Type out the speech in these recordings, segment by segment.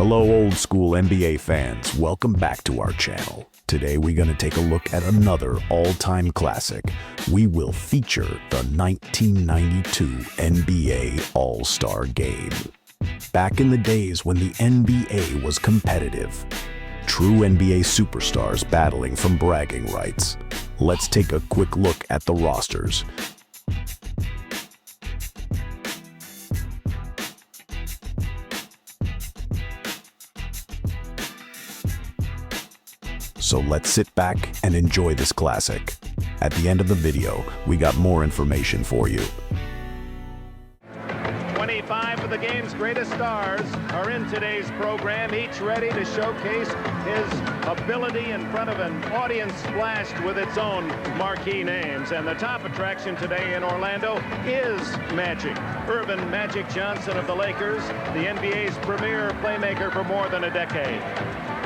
Hello old school NBA fans, welcome back to our channel. Today we're going to take a look at another all-time classic. We will feature the 1992 NBA All-Star Game. Back in the days when the NBA was competitive, true NBA superstars battling from bragging rights. Let's take a quick look at the rosters. So let's sit back and enjoy this classic. At the end of the video, we got more information for you. 25 of the game's greatest stars are in today's program, each ready to showcase his ability in front of an audience splashed with its own marquee names. And the top attraction today in Orlando is Magic. Earvin Magic Johnson of the Lakers, the NBA's premier playmaker for more than a decade.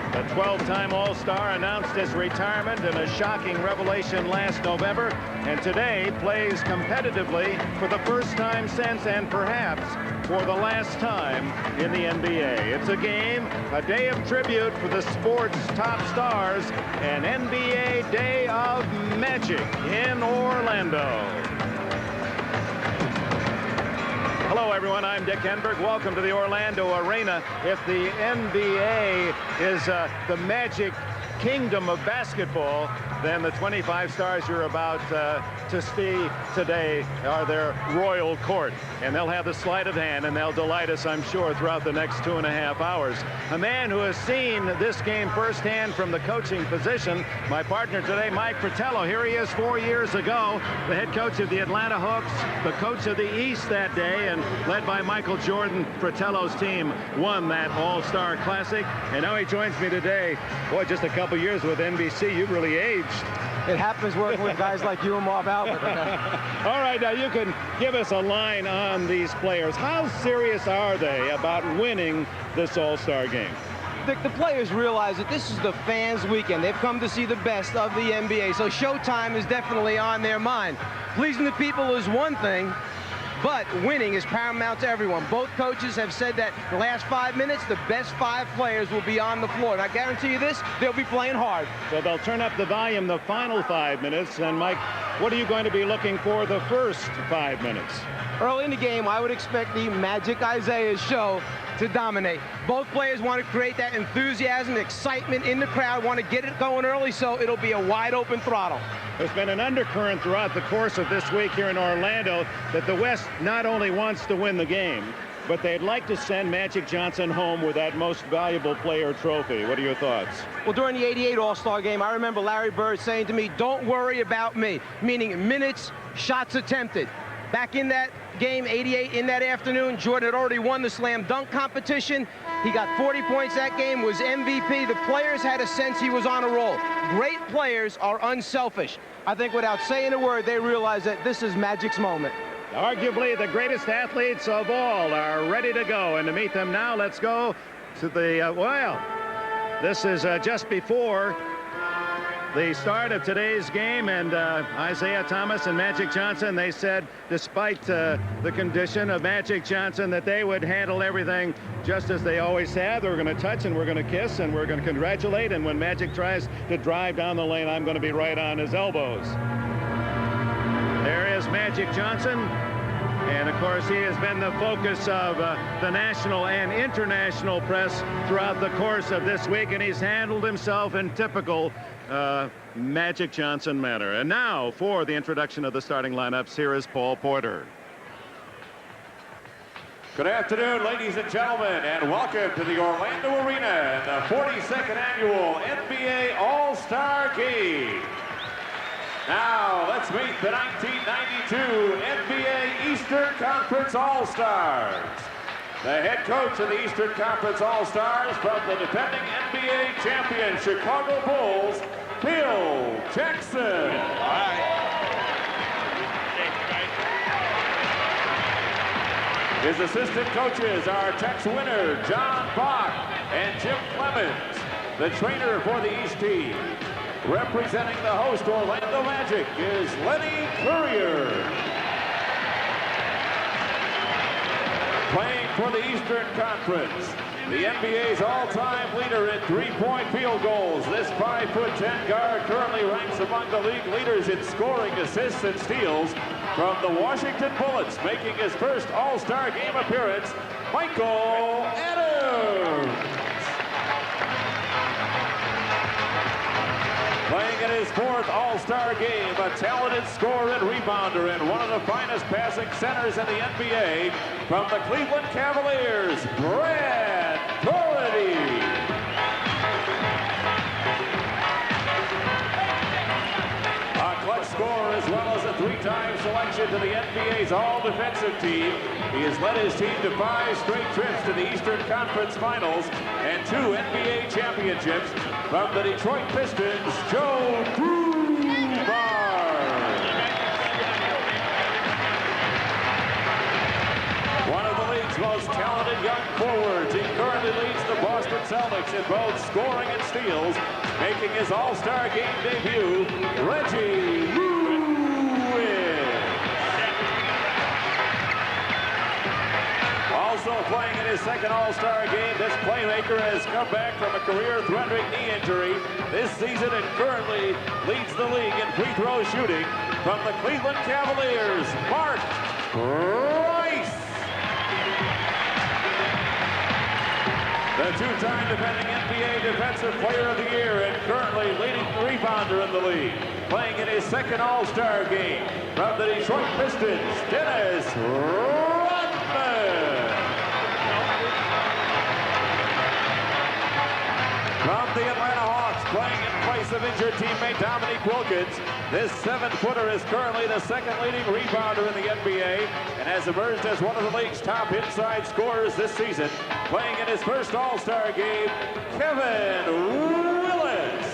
The 12-time All-Star announced his retirement in a shocking revelation last November, and today plays competitively for the first time since, and perhaps for the last time in the NBA. It's a game, a day of tribute for the sport's top stars, an NBA Day of Magic in Orlando. Hello, everyone. I'm Dick Enberg. Welcome to the Orlando Arena. If the NBA is the Magic Kingdom of basketball, then the 25 stars you're about to see today are their royal court. And they'll have the sleight of hand, and they'll delight us, I'm sure, throughout the next 2.5 hours. A man who has seen this game firsthand from the coaching position, my partner today, Mike Fratello. Here he is 4 years ago, the head coach of the Atlanta Hawks, the coach of the East that day, and led by Michael Jordan, Fratello's team won that All-Star Classic. And now he joins me today. Boy, just a couple years with NBC, you've really aged. It happens working with guys like you and Marv Albert. All right, now you can give us a line on these players. How serious are they about winning this All-Star game? The players realize that this is the fans' weekend. They've come to see the best of the NBA, so showtime is definitely on their mind. Pleasing the people is one thing, but winning is paramount to everyone. Both coaches have said that the last 5 minutes, the best 5 players will be on the floor. And I guarantee you this, they'll be playing hard. So they'll turn up the volume the final 5 minutes. And Mike, what are you going to be looking for the first 5 minutes? Early in the game, I would expect the Magic Isaiah show to dominate. Both players want to create that enthusiasm, excitement in the crowd, want to get it going early, so it'll be a wide open throttle. There's been an undercurrent throughout the course of this week here in Orlando that the West not only wants to win the game, but they'd like to send Magic Johnson home with that most valuable player trophy. What are your thoughts? Well, during the '88 All-Star game, I remember Larry Bird saying to me, "Don't worry about me," meaning minutes, shots attempted. Back in that game, '88, in that afternoon, Jordan had already won the slam dunk competition. He got 40 points that game, was MVP. The players had a sense he was on a roll. Great players are unselfish. I think without saying a word, they realize that this is Magic's moment. Arguably the greatest athletes of all are ready to go. And to meet them now, let's go to the, this is just before the start of today's game, and Isaiah Thomas and Magic Johnson, they said, despite the condition of Magic Johnson, that they would handle everything just as they always have. We're going to touch, and we're going to kiss, and we're going to congratulate, and when Magic tries to drive down the lane, I'm going to be right on his elbows. There is Magic Johnson, and of course he has been the focus of the national and international press throughout the course of this week, and he's handled himself in typical Magic Johnson manner. And now for the introduction of the starting lineups, here is Paul Porter. Good afternoon, ladies and gentlemen, and welcome to the Orlando Arena and the 42nd annual NBA All-Star Game. Now let's meet the 1992 NBA Eastern Conference All-Stars. The head coach of the Eastern Conference All-Stars from the defending NBA champion Chicago Bulls, Phil Jackson. All right. His assistant coaches are Tex Winter, John Bach, and Jim Clemens. The trainer for the East team, representing the host Orlando Magic, is Lenny Courier. Playing for the Eastern Conference. The NBA's all-time leader in three-point field goals. This 5'10" guard currently ranks among the league leaders in scoring, assists, and steals. From the Washington Bullets, making his first All-Star Game appearance, Michael Adams. Playing in his fourth All-Star Game, a talented scorer and rebounder and one of the finest passing centers in the NBA, from the Cleveland Cavaliers, Brad Doherty. A clutch scorer as well as a three-time selection to the NBA's all-defensive team. He has led his team to 5 straight trips to the Eastern Conference Finals and 2 NBA championships. From the Detroit Pistons, Joe Dumars. One of the league's most talented young forwards, he currently leads the Boston Celtics in both scoring and steals, making his All-Star Game debut, Reggie Lewis. Also playing in his second All-Star Game, this playmaker has come back from a career-threatening knee injury this season and currently leads the league in free throw shooting. From the Cleveland Cavaliers, Mark Rice. The two-time defending NBA Defensive Player of the Year and currently leading rebounder in the league. Playing in his second All-Star Game, from the Detroit Pistons, Dennis Rodman. From the Atlanta Hawks, playing in place of injured teammate Dominique Wilkins, this 7-footer is currently the second leading rebounder in the NBA and has emerged as one of the league's top inside scorers this season. Playing in his first All-Star Game, Kevin Willis.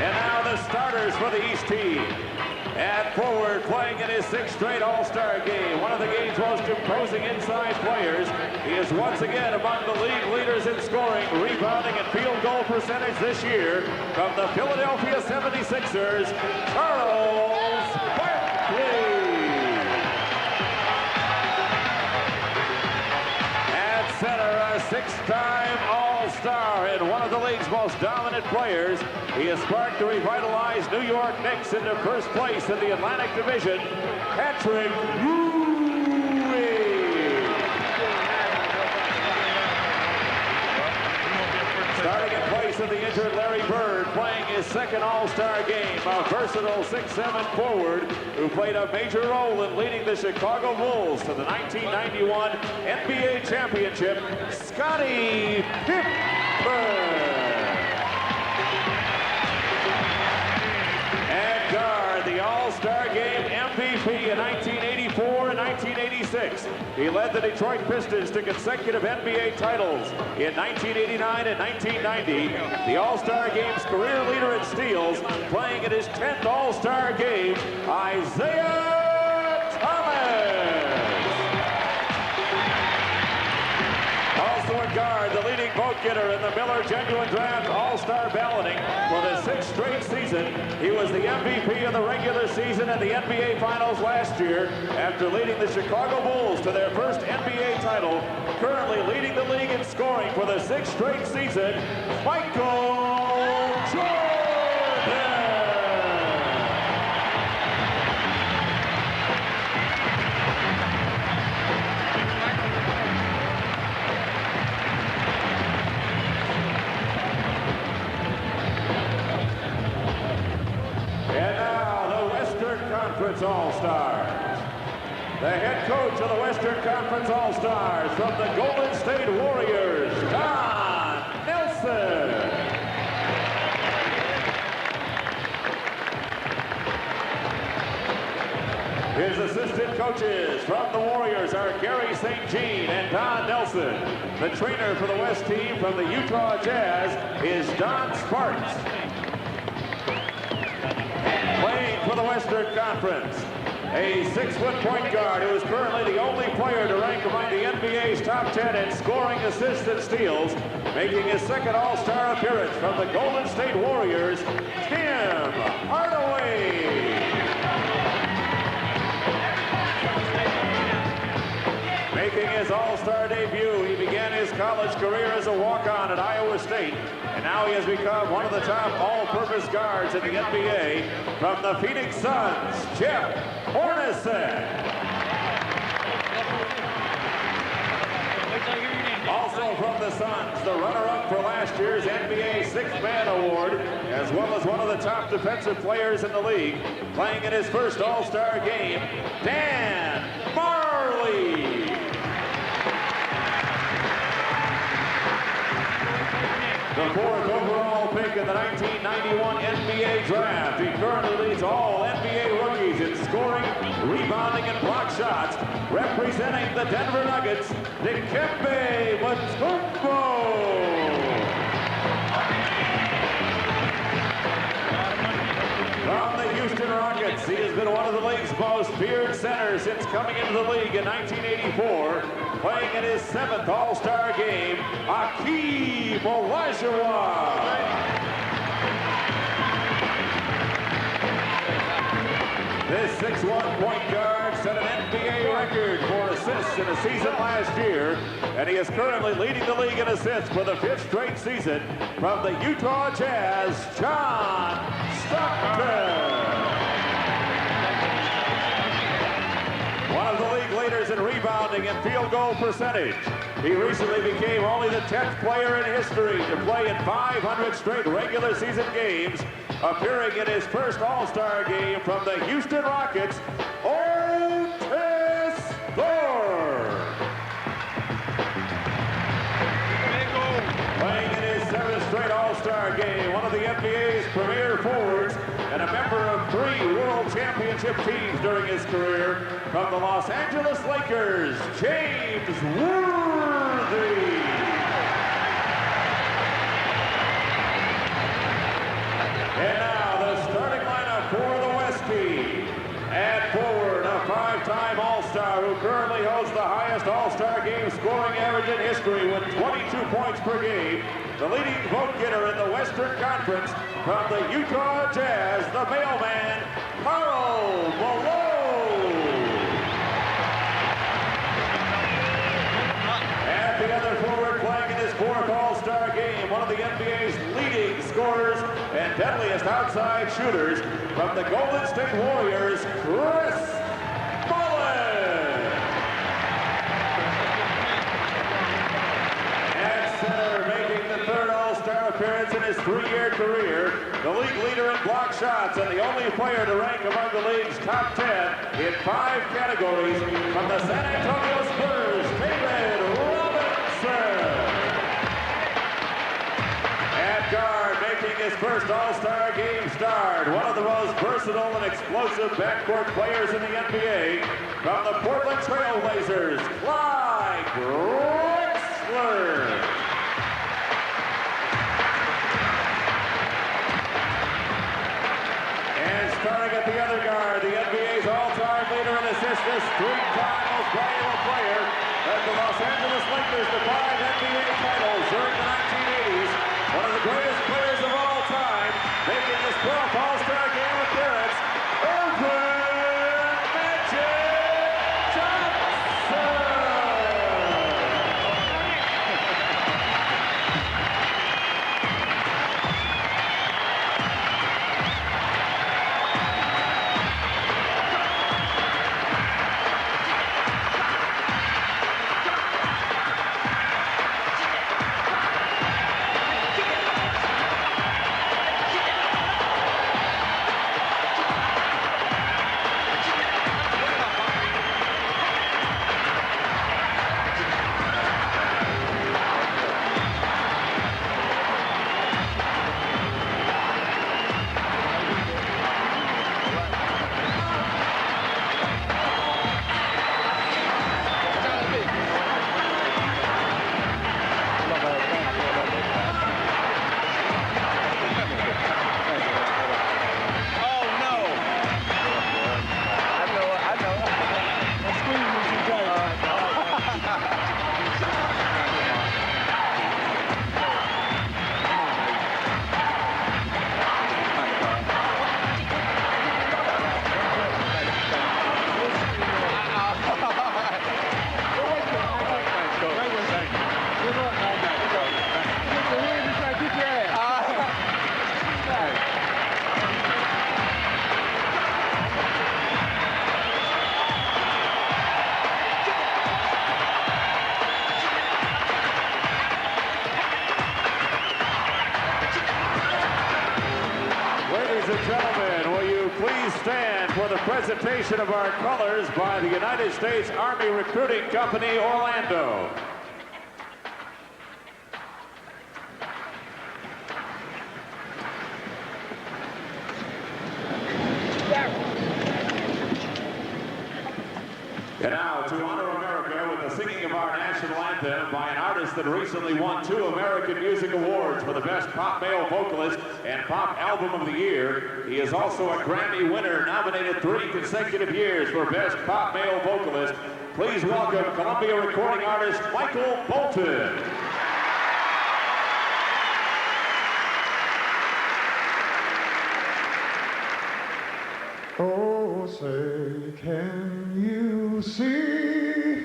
And now the starters for the East team. At forward, playing in his 6th straight All-Star Game, one of the game's most imposing inside players. He is once again among the league leaders in scoring, rebounding, and field goal percentage this year. From the Philadelphia 76ers, Charles Barkley. At center, a 6-time All-Star and one of the league's most dominant players. He has sparked the revitalized New York Knicks into first place in the Atlantic Division, Patrick Ewing. Starting in place of the injured Larry Bird, playing his second All-Star Game, a versatile 6'7" forward who played a major role in leading the Chicago Bulls to the 1991 NBA Championship, Scottie Pippen. And guard, the All-Star Game MVP in 1984 and 1986. He led the Detroit Pistons to consecutive NBA titles in 1989 and 1990. The All-Star Game's career leader in steals, playing in his 10th All-Star Game, Isaiah Thomas. Also a guard, the leading vote getter in the Miller Genuine Draft All-Star balloting for the 6th straight season. He was the MVP of the regular season and the NBA Finals last year after leading the Chicago Bulls to their first NBA title. Currently leading the league in scoring for the 6th straight season, Michael Jordan. Conference All-Stars. The head coach of the Western Conference All-Stars from the Golden State Warriors, Don Nelson. His assistant coaches from the Warriors are Gary St. Jean and Don Nelson. The trainer for the West team from the Utah Jazz is Don Sparks. Playing for the Western Conference, a 6-foot point guard who is currently the only player to rank among the NBA's top 10 in scoring, assists, and steals, making his second All-Star appearance from the Golden State Warriors, Tim Hardaway. All-Star debut. He began his college career as a walk-on at Iowa State, and now he has become one of the top all-purpose guards in the NBA. From the Phoenix Suns, Jeff Hornacek. Also from the Suns, the runner-up for last year's NBA Sixth-Man Award, as well as one of the top defensive players in the league, playing in his first All-Star game, Dan Marley. The fourth overall pick in the 1991 NBA Draft. He currently leads all NBA rookies in scoring, rebounding, and block shots. Representing the Denver Nuggets, Dikembe Mutombo. From the Houston Rockets, he has been one of the league's most feared centers since coming into the league in 1984. Playing in his 7th All-Star game, Akeem Olajuwon. This 6'1" point guard set an NBA record for assists in a season last year, and he is currently leading the league in assists for the 5th straight season. From the Utah Jazz, John Stockton. One of the league leaders in rebounding and field goal percentage. He recently became only the 10th player in history to play in 500 straight regular season games, appearing in his first All-Star game from the Houston Rockets, Otis Thorpe. Playing in his 7th straight All-Star game, one of the NBA's premier forwards and a member of 3 World Championship teams during his career, from the Los Angeles Lakers, James Worthy. And now the starting lineup for the West team. At forward, a 5-time All-Star who currently holds the highest All-Star game scoring average in history with 22 points per game. The leading vote getter in the Western Conference, from the Utah Jazz, the mailman, Karl Malone. At the other forward, playing in his 4th All-Star game, one of the NBA's leading scorers and deadliest outside shooters, from the Golden State Warriors, Chris Mullin. At center, making the 3rd All-Star appearance in his 3-year career, the league leader in block shots and the only player to rank among the league's top 10 in 5 categories, from the San Antonio Spurs, David Robinson. At guard, making his first All-Star game start, one of the most versatile and explosive backcourt players in the NBA, from the Portland Trail Blazers, Clyde Drexler. And starting at the other guard, the NBA's all-time leader in assists, this 3-time most valuable player, led the Los Angeles Lakers to 5 NBA titles during the 1980s. One of the greatest players of all time, making his 12th All-Star game appearance, Irvin Magic Johnson. presentation of our colors by the United States Army Recruiting Company, Orlando. And now, to honor America with the singing of our national anthem by an artist that recently won 2 American Music Awards for the Best Pop Male Vocalist and Pop Album of the Year. He is also a Grammy winner, nominated 3 consecutive years for Best Pop Male Vocalist. Please welcome Columbia recording artist Michael Bolton. Oh, say, can you see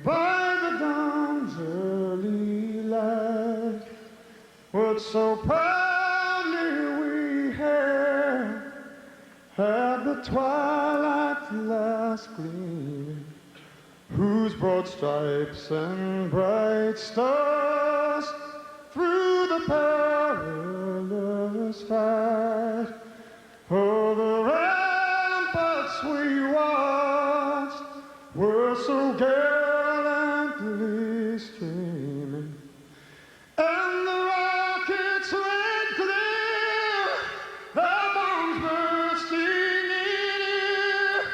by the dawn's early light what so proudly we had the twilight last gleaming, whose broad stripes and bright stars through the perilous fight. Oh, the ramparts we watched were so gallantly streaming, and the rockets went clear, the bombs bursting in air,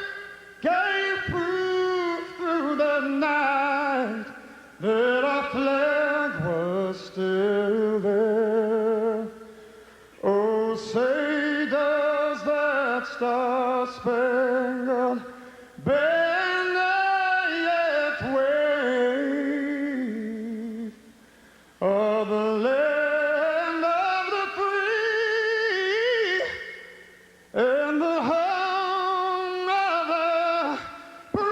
gave proof through the night that our flag was still there. Oh, say does that star-spangled banner yet wave o'er the land of the free and the home of the brave?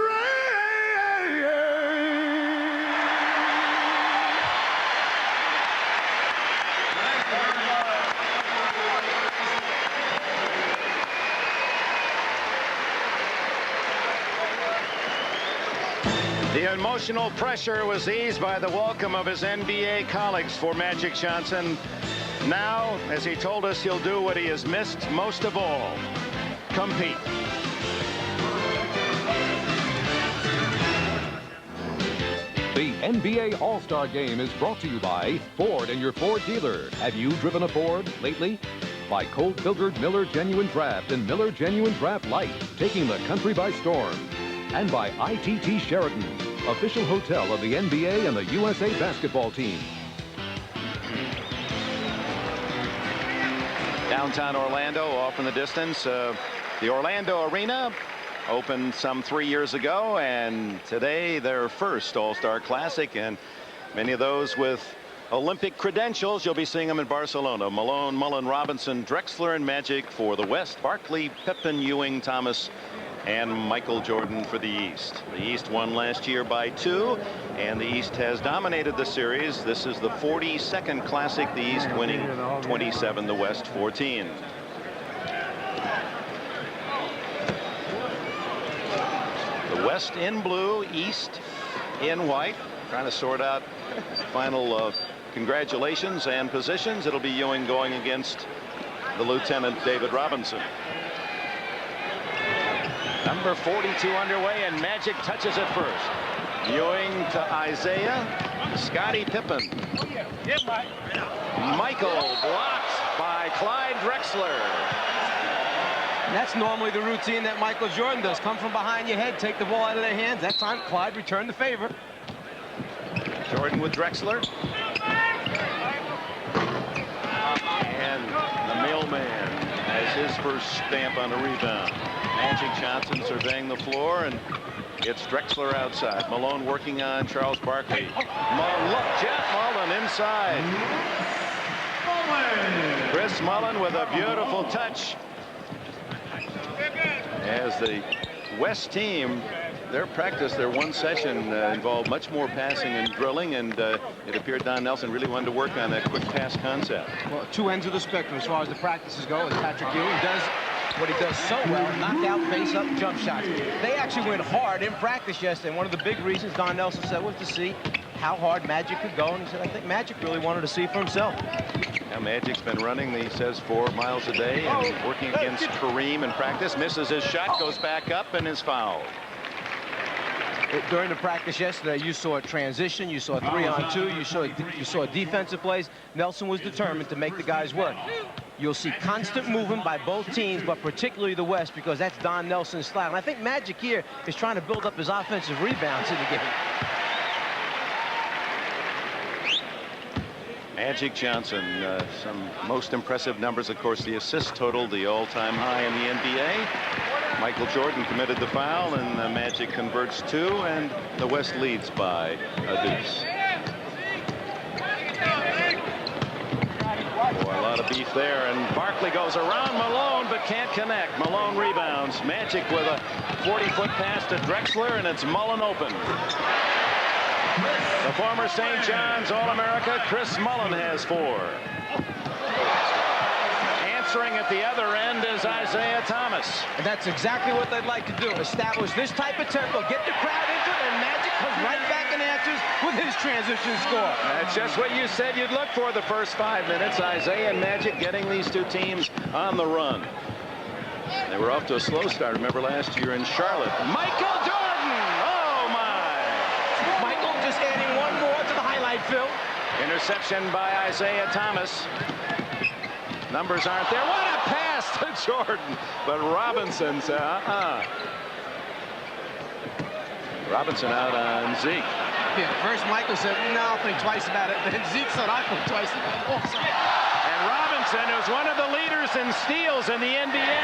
The emotional pressure was eased by the welcome of his NBA colleagues for Magic Johnson. Now, as he told us, he'll do what he has missed most of all: compete. The NBA All-Star Game is brought to you by Ford and your Ford dealer. Have you driven a Ford lately? By cold-filtered Miller Genuine Draft and Miller Genuine Draft Light, taking the country by storm. And by ITT Sheraton, official hotel of the NBA and the USA basketball team. Downtown Orlando, off in the distance. The Orlando Arena opened some 3 years ago, and today their first All-Star Classic, and many of those with Olympic credentials. You'll be seeing them in Barcelona. Malone, Mullen, Robinson, Drexler, and Magic for the West. Barkley, Pippen, Ewing, Thomas, and Michael Jordan for the East. The East won last year by 2, and the East has dominated the series. This is the 42nd Classic, the East winning 27, the West 14. The West in blue, East in white. Trying to sort out final congratulations and positions. It'll be Ewing going against the Lieutenant David Robinson. Number 42 underway, and Magic touches it first. Ewing to Isaiah. Scottie Pippen. Michael blocked by Clyde Drexler. And that's normally the routine that Michael Jordan does. Come from behind your head, take the ball out of their hands. That time, Clyde returned the favor. Jordan with Drexler. And the mailman has his first stamp on a rebound. Magic Johnson surveying the floor, and it's Drexler outside. Malone working on Charles Barkley. Jeff Mullen inside. Chris Mullen with a beautiful touch. As the West team, their practice, their one session involved much more passing and drilling, and it appeared Don Nelson really wanted to work on that quick pass concept. Well, 2 ends of the spectrum as far as the practices go, as Patrick Ewing does what he does so well: knock out, face up, jump shots. They actually went hard in practice yesterday, and one of the big reasons Don Nelson said was to see how hard Magic could go, and he said, I think Magic really wanted to see for himself. Now Magic's been running, he says, 4 miles a day and working against Kareem in practice. Misses his shot, goes back up, and is fouled. During the practice yesterday, you saw a transition, you saw 3-on-2, you saw defensive plays. Nelson was determined to make the guys work. You'll see constant movement by both teams, but particularly the West, because that's Don Nelson's style. And I think Magic here is trying to build up his offensive rebounds in the game. Magic Johnson, some most impressive numbers, of course, the assist total, the all-time high in the NBA. Michael Jordan committed the foul, and Magic converts 2, and the West leads by a deuce. Boy, a lot of beef there, and Barkley goes around Malone but can't connect. Malone rebounds. Magic with a 40-foot pass to Drexler, and it's Mullen open. The former St. John's All-America Chris Mullen has 4. Answering at the other end is Isaiah Thomas. And that's exactly what they'd like to do. Establish this type of tempo, get the crowd into it, and Magic comes right back and answers with his transition score. That's just what you said you'd look for the first 5 minutes. Isaiah and Magic getting these 2 teams on the run. They were off to a slow start, remember, last year in Charlotte. Michael Jordan! Oh, my! Michael just adding 1 more to the highlight film. Interception by Isaiah Thomas. Numbers aren't there. What a pass to Jordan. But Robinson said, Robinson out on Zeke. Yeah, first Michael said, no, I'll think twice about it. Then Zeke said, I'll think twice about it also. And Robinson, who's one of the leaders in steals in the NBA.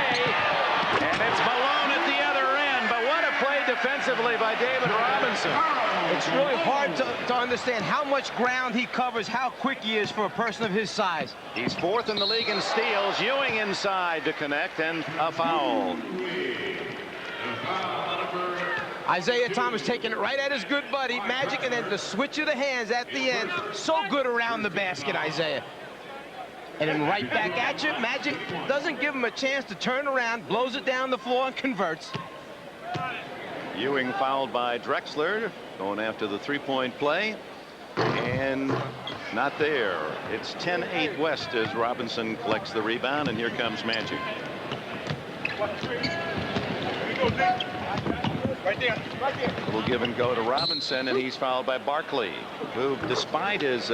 And it's Malone at the other end. But what a play defensively by David Robinson. It's really hard to understand how much ground he covers, how quick he is for a person of his size. He's 4th in the league in steals. Ewing inside to connect, and a foul. Isaiah Thomas taking it right at his good buddy, Magic, and then the switch of the hands at the end. So good around the basket, Isaiah. And then right back at you. Magic doesn't give him a chance to turn around, blows it down the floor, and converts. Ewing fouled by Drexler, going after the 3-point play, and not there. It's 10-8 West as Robinson collects the rebound, and here comes Magic. Right there. A little give and go to Robinson, and he's fouled by Barkley, who, despite his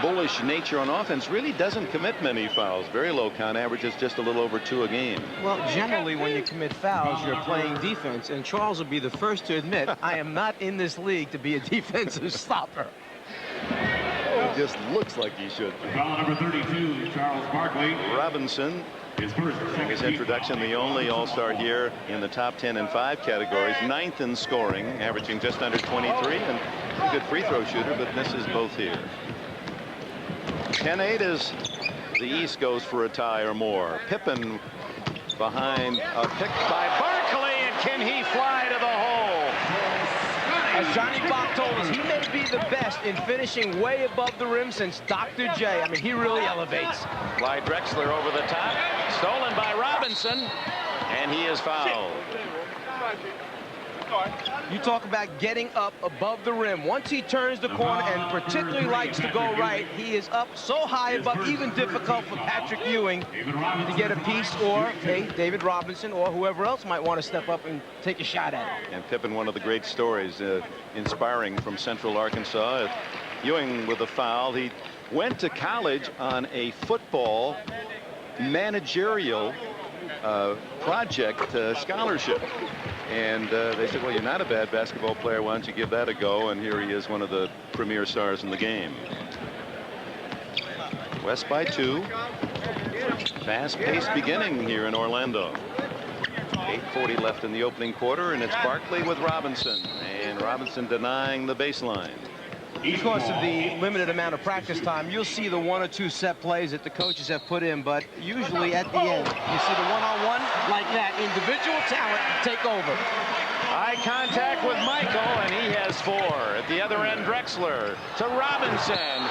bullish nature on offense, really doesn't commit many fouls. Very low count, averages just a little over 2 a game. Well, generally, when you commit fouls, you're playing defense, and Charles will be the first to admit, I am not in this league to be a defensive stopper. It just looks like he should be. Foul number 32, Charles Barkley. Robinson, his introduction, the only All-Star here in the top 10 and 5 categories, 9th in scoring, averaging just under 23, and a good free throw shooter, but misses both here. 10-8 as the East goes for a tie or more. Pippen behind a pick by Barkley, and can he fly to the hole? As Johnny Bach told us, he may be the best in finishing way above the rim since Dr. J. I mean, he really elevates. Clyde Drexler over the top, stolen by Robinson, and he is fouled. You talk about getting up above the rim. Once he turns the corner and particularly likes to go right, he is up so high above, even difficult for Patrick Ewing to get a piece, or David Robinson, or whoever else might want to step up and take a shot at it. And Pippen, one of the great stories, inspiring from Central Arkansas. Ewing with a foul. He went to college on a football managerial project scholarship. And they said, well, you're not a bad basketball player. Why don't you give that a go? And here he is, one of the premier stars in the game. West by 2. Fast-paced beginning here in Orlando. 8:40 left in the opening quarter, and it's Barkley with Robinson. And Robinson denying the baseline. Because of the limited amount of practice time, you'll see the 1 or 2 set plays that the coaches have put in, but usually at the end, you see the one-on-one like that. Individual talent take over. Eye contact with Michael, and he has 4. At the other end, Drexler to Robinson.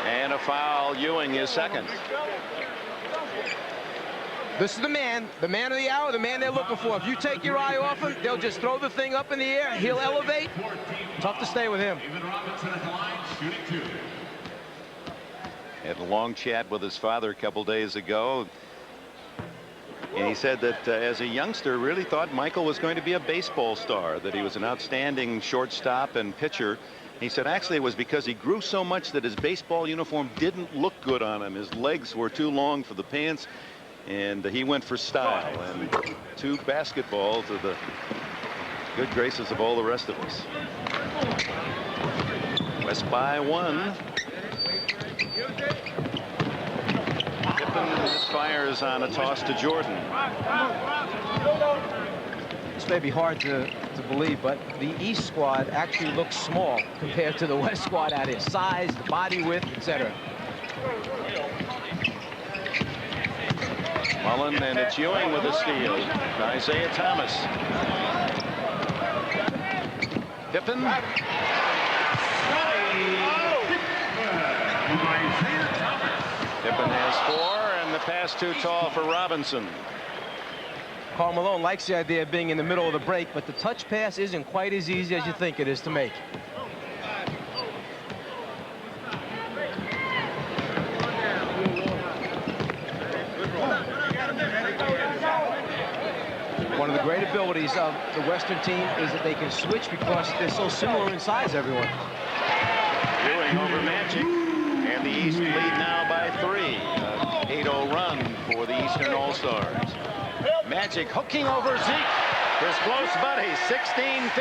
And a foul. Ewing is second. This is the man of the hour, the man they're looking for. If you take your eye off him, they'll just throw the thing up in the air. He'll elevate. Tough to stay with him. Had a long chat with his father a couple days ago. And he said that as a youngster really thought Michael was going to be a baseball star, that he was an outstanding shortstop and pitcher. He said actually it was because he grew so much that his baseball uniform didn't look good on him. His legs were too long for the pants, and he went for style. And 2 basketballs to the good graces of all the rest of us. West by 1. Pippen fires on a toss to Jordan. This may be hard to believe, but the East squad actually looks small compared to the West squad at its size, the body width, etc. Mullen, and it's Ewing with a steal. Isaiah Thomas. Pippen. Pippen has 4, and the pass too tall for Robinson. Karl Malone likes the idea of being in the middle of the break, but the touch pass isn't quite as easy as you think it is to make. One of the great abilities of the Western team is that they can switch because they're so similar in size, everyone. Ewing over Magic, and the East lead now by 3. 8-0 run for the Eastern All-Stars. Magic hooking over Zeke, his close buddy, 16-15.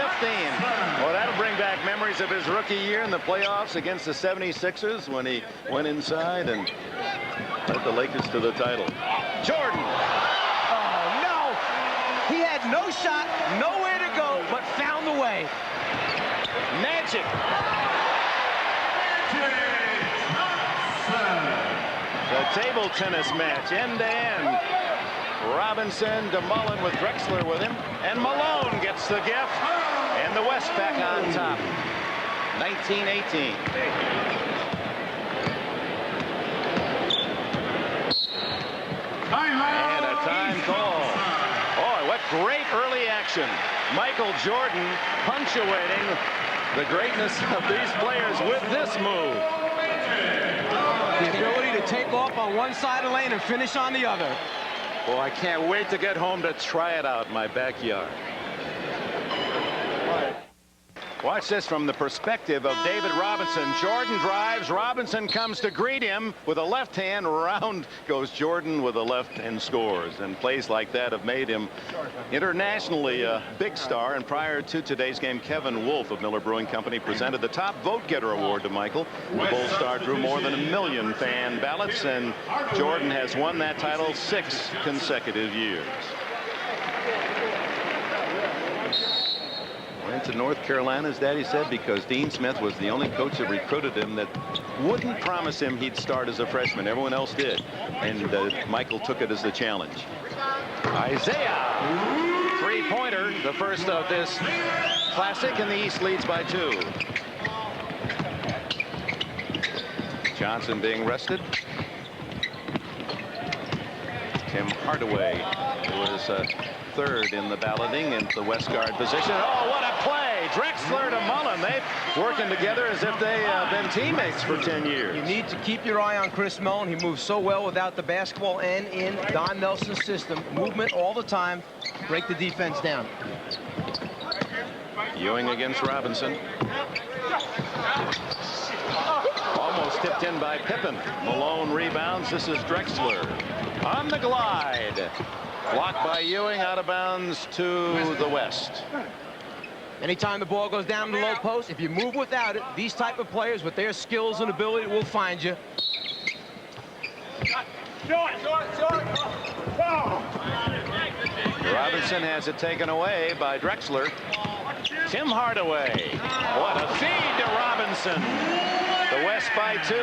Well, that'll bring back memories of his rookie year in the playoffs against the 76ers when he went inside and led the Lakers to the title. Jordan. Oh, no! He had no shot, nowhere to go, but found the way. Magic. The table tennis match, end-to-end. Robinson to Mullen with Drexler with him, and Malone gets the gift, and the West back on top. 19-18. And a time call. Oh, what great early action. Michael Jordan punctuating the greatness of these players with this move. The ability to take off on one side of the lane and finish on the other. Well, I can't wait to get home to try it out in my backyard. Watch this from the perspective of David Robinson. Jordan drives. Robinson comes to greet him with a left hand. Round goes Jordan with a left and scores. And plays like that have made him internationally a big star. And prior to today's game, Kevin Wolf of Miller Brewing Company presented the top vote getter award to Michael. The Bull Star drew more than 1 million fan ballots, and Jordan has won that title 6 consecutive years. Went to North Carolina, as Daddy said, because Dean Smith was the only coach that recruited him that wouldn't promise him he'd start as a freshman. Everyone else did. And Michael took it as the challenge. Isaiah, 3-pointer, the first of this classic, and the East leads by 2. Johnson being rested. Tim Hardaway was third in the balloting into the West guard position. Oh, what a play! Drexler to Mullen. They've working together as if they have been teammates for 10 years. You need to keep your eye on Chris Mullen. He moves so well without the basketball and in Don Nelson's system. Movement all the time. Break the defense down. Ewing against Robinson. Almost tipped in by Pippen. Malone rebounds. This is Drexler on the glide. Blocked by Ewing, out of bounds to the West. Anytime the ball goes down the low post, if you move without it, these type of players with their skills and ability will find you. Robinson has it taken away by Drexler. Tim Hardaway. What a feed to Robinson. The West by 2.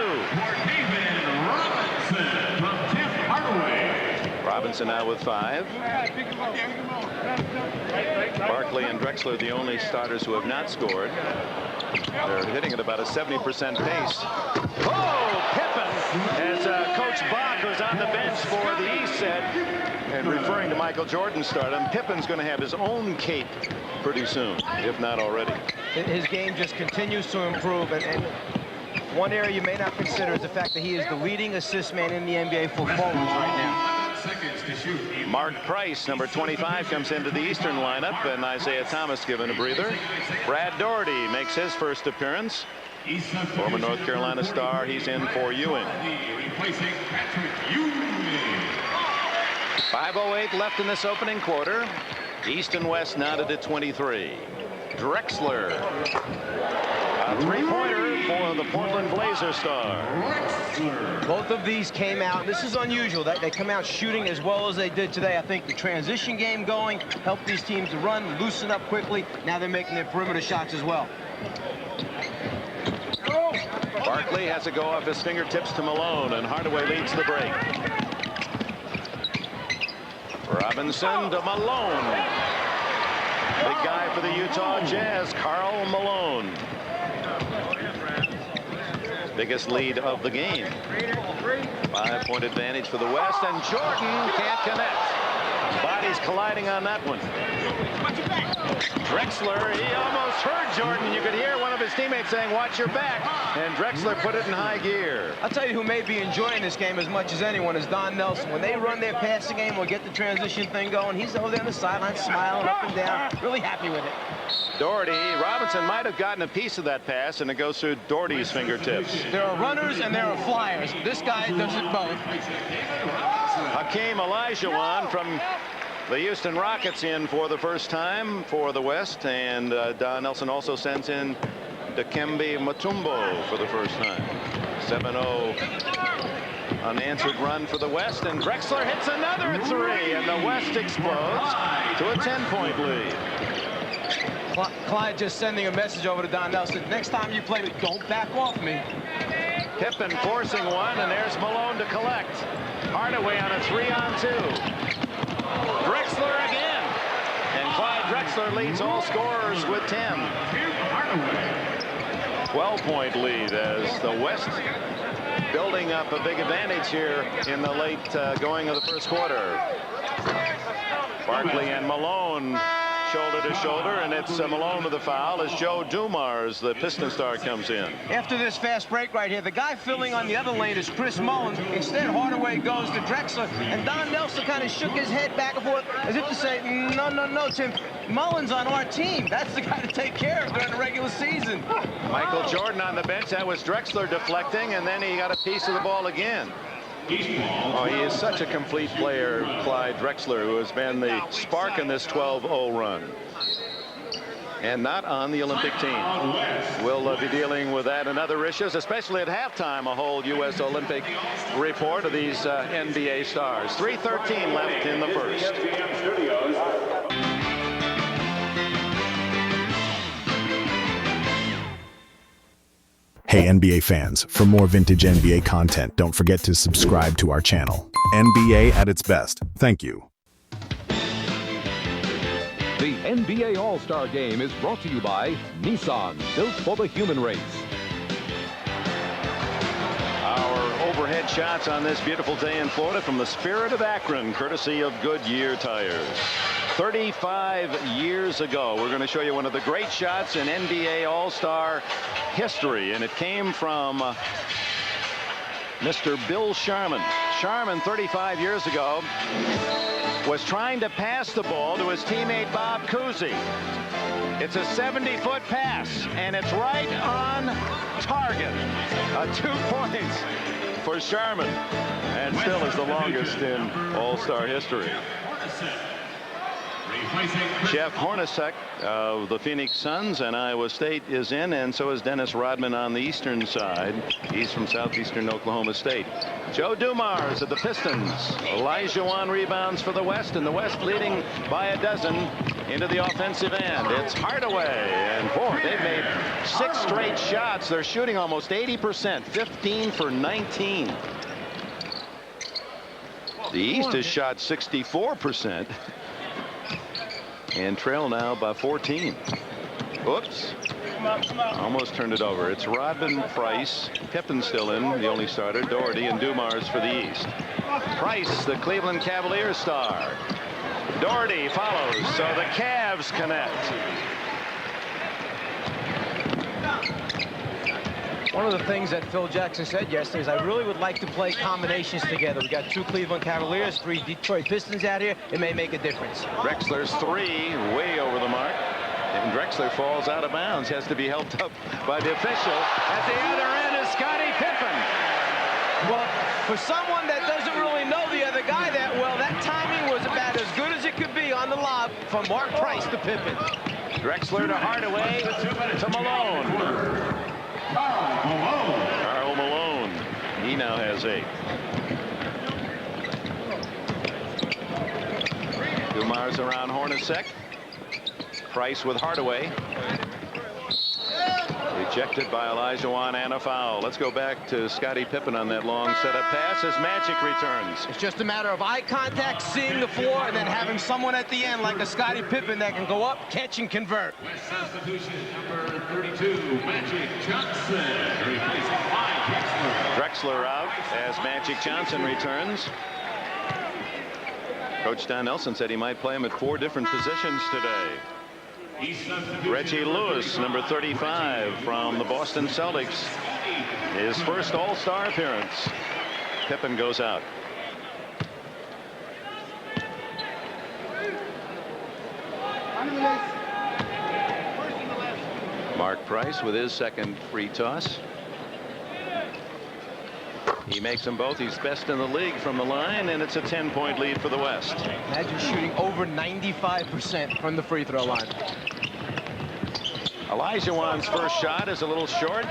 Robinson now with 5. Barkley and Drexler the only starters who have not scored. They're hitting at about a 70% pace. Oh, Pippen, as Coach Bach, who's on the bench for the East, said, and referring to Michael Jordan's stardom, Pippen's going to have his own cape pretty soon, if not already. His game just continues to improve, and One area you may not consider is the fact that he is the leading assist man in the NBA for forwards right now. Mark Price, number 25, comes into the Eastern lineup, and Isaiah Thomas given a breather. Brad Daugherty makes his first appearance. Former North Carolina star, he's in for Ewing. 5:08 left in this opening quarter. East and West knotted at 23. Drexler, a three-pointer for the Portland Blazer star. Both of these came out. This is unusual that they come out shooting as well as they did today. I think the transition game going helped these teams to run, loosen up quickly. Now they're making their perimeter shots as well. Barkley has a go off his fingertips to Malone, and Hardaway leads the break. Robinson to Malone. Big guy for the Utah Jazz, Karl Malone. Biggest lead of the game. 5-point advantage for the West, and Jordan can't connect. Bodies colliding on that one. Drexler, he almost hurt Jordan. You could hear one of his teammates saying, "Watch your back," and Drexler put it in high gear. I'll tell you who may be enjoying this game as much as anyone is Don Nelson. When they run their passing game or get the transition thing going, he's over there on the sideline smiling up and down, really happy with it. Doherty, Robinson might have gotten a piece of that pass, and it goes through Doherty's fingertips. There are runners and there are flyers. This guy does it both. Hakeem Olajuwon from the Houston Rockets in for the first time for the West, and Don Nelson also sends in Dikembe Mutombo for the first time. 7-0 unanswered run for the West, and Drexler hits another three, and the West explodes to a 10-point lead. Clyde just sending a message over to Don Nelson. Next time you play me, don't back off me. Pippen forcing one, and there's Malone to collect. Hardaway on a 3-on-2. Drexler again. And Clyde Drexler leads all scorers with 10. 12-point lead as the West building up a big advantage here in the late going of the first quarter. Barkley and Malone shoulder to shoulder, and it's Malone with the foul as Joe Dumars, the Piston star, comes in. After this fast break right here, the guy filling on the other lane is Chris Mullins. Instead, Hardaway goes to Drexler, and Don Nelson kind of shook his head back and forth as if to say, no, Tim, Mullins on our team. That's the guy to take care of during the regular season. Michael Jordan on the bench. That was Drexler deflecting, and then he got a piece of the ball again. Oh, he is such a complete player, Clyde Drexler, who has been the spark in this 12-0 run. And not on the Olympic team. We'll be dealing with that and other issues, especially at halftime, a whole U.S. Olympic report of these NBA stars. 3:13 left in the first. Hey NBA fans, for more vintage NBA content, don't forget to subscribe to our channel. NBA at its best. Thank you. The NBA All-Star Game is brought to you by Nissan, built for the human race. Our overhead shots on this beautiful day in Florida from the spirit of Akron, courtesy of Goodyear tires. 35 years ago, we're going to show you one of the great shots in NBA All-Star history, and it came from Mr. Bill Sharman. Sharman, 35 years ago, was trying to pass the ball to his teammate Bob Cousy. It's a 70-foot pass, and it's right on target. 2 points for Sharman, and still is the longest in All-Star history. Jeff Hornacek of the Phoenix Suns and Iowa State is in, and so is Dennis Rodman on the eastern side. He's from southeastern Oklahoma State. Joe Dumars of the Pistons. Olajuwon rebounds for the West, and the West leading by a dozen into the offensive end. It's Hardaway, and boy, they've made 6 straight shots. They're shooting almost 80%, 15 for 19. The East has shot 64%. And trail now by 14. Oops. Almost turned it over. It's Rodman, Price, Pippen still in, the only starter, Doherty and Dumars for the East. Price, the Cleveland Cavaliers star. Doherty follows, so the Cavs connect. One of the things that Phil Jackson said yesterday is I really would like to play combinations together. We got 2 Cleveland Cavaliers, 3 Detroit Pistons out here. It may make a difference. Drexler's 3 way over the mark. And Drexler falls out of bounds, has to be helped up by the official. At the other end is Scottie Pippen. Well, for someone that doesn't really know the other guy that well, that timing was about as good as it could be on the lob from Mark Price to Pippen. Drexler to Hardaway to Malone. Karl Malone. He now has 8. Dumars around Hornacek. Price with Hardaway. Rejected by Olajuwon and a foul. Let's go back to Scottie Pippen on that long setup pass as Magic returns. It's just a matter of eye contact, seeing the floor, and then having someone at the end like a Scottie Pippen that can go up, catch, and convert. Substitution number 32, Magic Johnson, replacing Clyde Drexler. Drexler out as Magic Johnson returns. Coach Don Nelson said he might play him at 4 different positions today. Reggie Lewis, number 35 from the Boston Celtics. His first All-Star appearance. Pippen goes out. Mark Price with his second free toss. He makes them both. He's best in the league from the line, and it's a 10-point lead for the West. Imagine shooting over 95% from the free throw line. Olajuwon's first shot is a little short.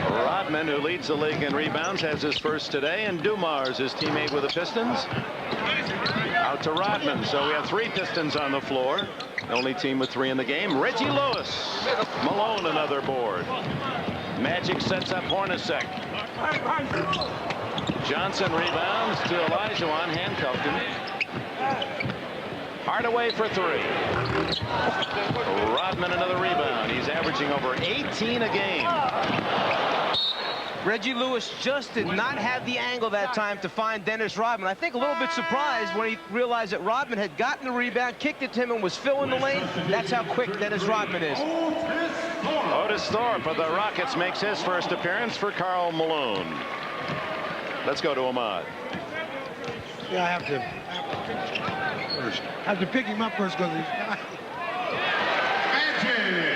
Rodman, who leads the league in rebounds, has his first today, and Dumars, his teammate with the Pistons, out to Rodman. So we have 3 Pistons on the floor. The only team with 3 in the game. Reggie Lewis. Malone, another board. Magic sets up Hornacek. Johnson rebounds to Olajuwon, handcuffed him. Hardaway for 3. Rodman another rebound. He's averaging over 18 a game. Reggie Lewis just did not have the angle that time to find Dennis Rodman. I think a little bit surprised when he realized that Rodman had gotten the rebound, kicked it to him, and was filling the lane. That's how quick Dennis Rodman is. Otis Thorpe of the Rockets makes his first appearance for Karl Malone. Let's go to Ahmad. Yeah, I have to pick him up first because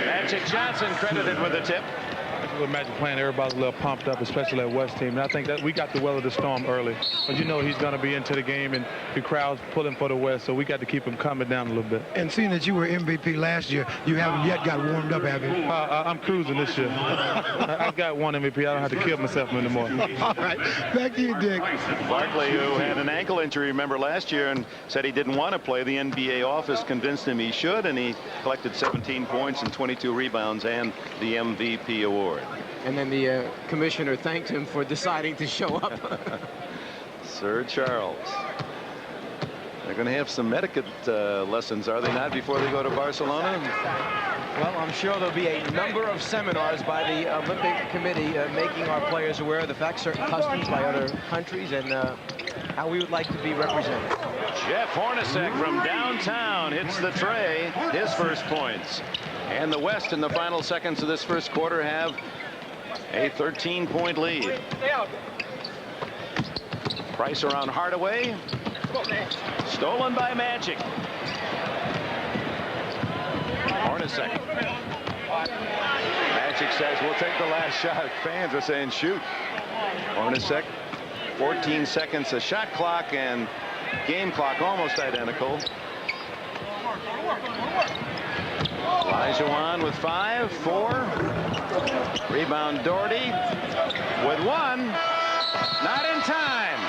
Magic Johnson credited with the tip. With Magic playing, everybody's a little pumped up, especially that West team. And I think that we got to weather the storm early. But you know he's going to be into the game, and the crowd's pulling for the West, so we got to keep him calming down a little bit. And seeing that you were MVP last year, you haven't yet got warmed up, have you? I'm cruising this year. I've got 1 MVP. I don't have to kill myself anymore. All right, back to you, Dick. Barkley, who had an ankle injury, remember, last year and said he didn't want to play. The NBA office convinced him he should, and he collected 17 points and 22 rebounds and the MVP award. And then the commissioner thanked him for deciding to show up. Sir Charles. They're going to have some etiquette lessons, are they not, before they go to Barcelona? Well, I'm sure there'll be a number of seminars by the Olympic Committee making our players aware of the fact, certain customs by other countries, and how we would like to be represented. Jeff Hornacek from downtown hits the tray, his first points. And the West in the final seconds of this first quarter have a 13-point lead. Price around Hardaway. Stolen by Magic. Hornacek. Magic says, we'll take the last shot. Fans are saying, shoot. Hornacek, 14 seconds, a shot clock and game clock almost identical. Olajuwon with 5, 4. Rebound Doherty with 1. Not in time.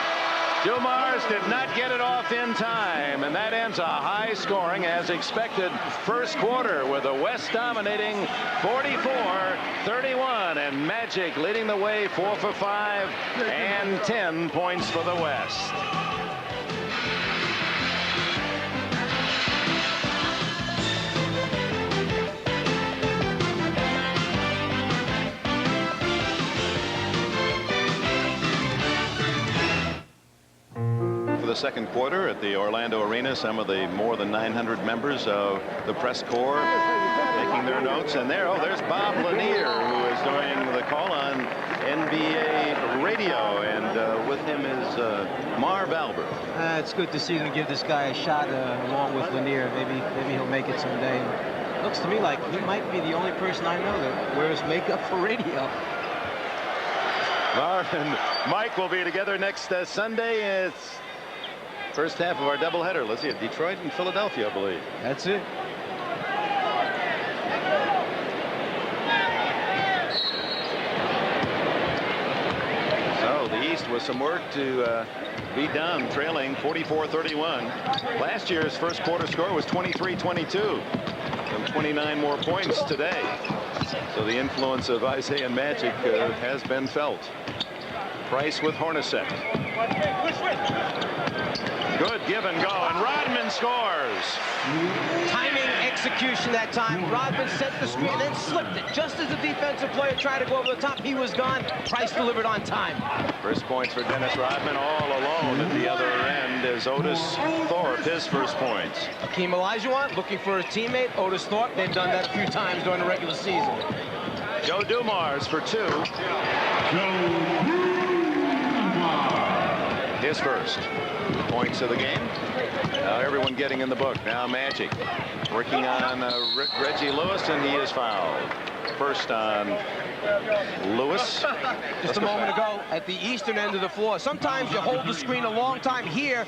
Dumars did not get it off in time, and that ends a high scoring as expected first quarter with the West dominating 44-31, and Magic leading the way 4 for 5 and 10 points for the West. The second quarter at the Orlando Arena, some of the more than 900 members of the press corps making their notes, and there's Bob Lanier, who is doing the call on caliber. It's good to see them give this guy a shot along with Lanier. Maybe he'll make it someday. And looks to me like he might be the only person I know that wears makeup for radio. Marv and Mike will be together next Sunday. It's first half of our doubleheader. Let's see it. Detroit and Philadelphia, I believe. That's it. So the East with some work to be done, trailing 44-31. Last year's first quarter score was 23-22. Some 29 more points today. So the influence of Isaiah and Magic has been felt. Price with Hornacek. Good give and go, and Rodman scores. Timing, execution that time. Rodman set the screen and then slipped it. Just as the defensive player tried to go over the top, he was gone. Price delivered on time. First points for Dennis Rodman, all alone at the other end is Otis Thorpe, his first points. Hakeem Olajuwon looking for his teammate, Otis Thorpe. They've done that a few times during the regular season. Joe Dumars for 2. His first points of the game. Now everyone getting in the book. Now Magic working on Reggie Lewis, and he is fouled. First on Lewis. Just a moment ago at the eastern end of the floor. Sometimes you hold the screen a long time. Here,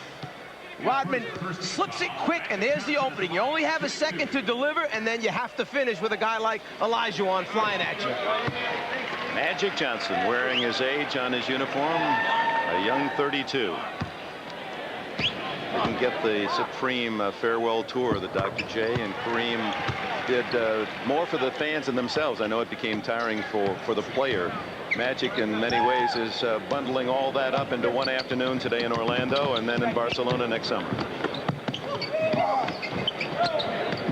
Rodman slips it quick, and there's the opening. You only have a second to deliver, and then you have to finish with a guy like Olajuwon flying at you. Magic Johnson wearing his age on his uniform, a young 32. You can get the supreme farewell tour that Dr. J and Kareem did more for the fans than themselves. I know it became tiring for the player. Magic in many ways is bundling all that up into one afternoon today in Orlando and then in Barcelona next summer.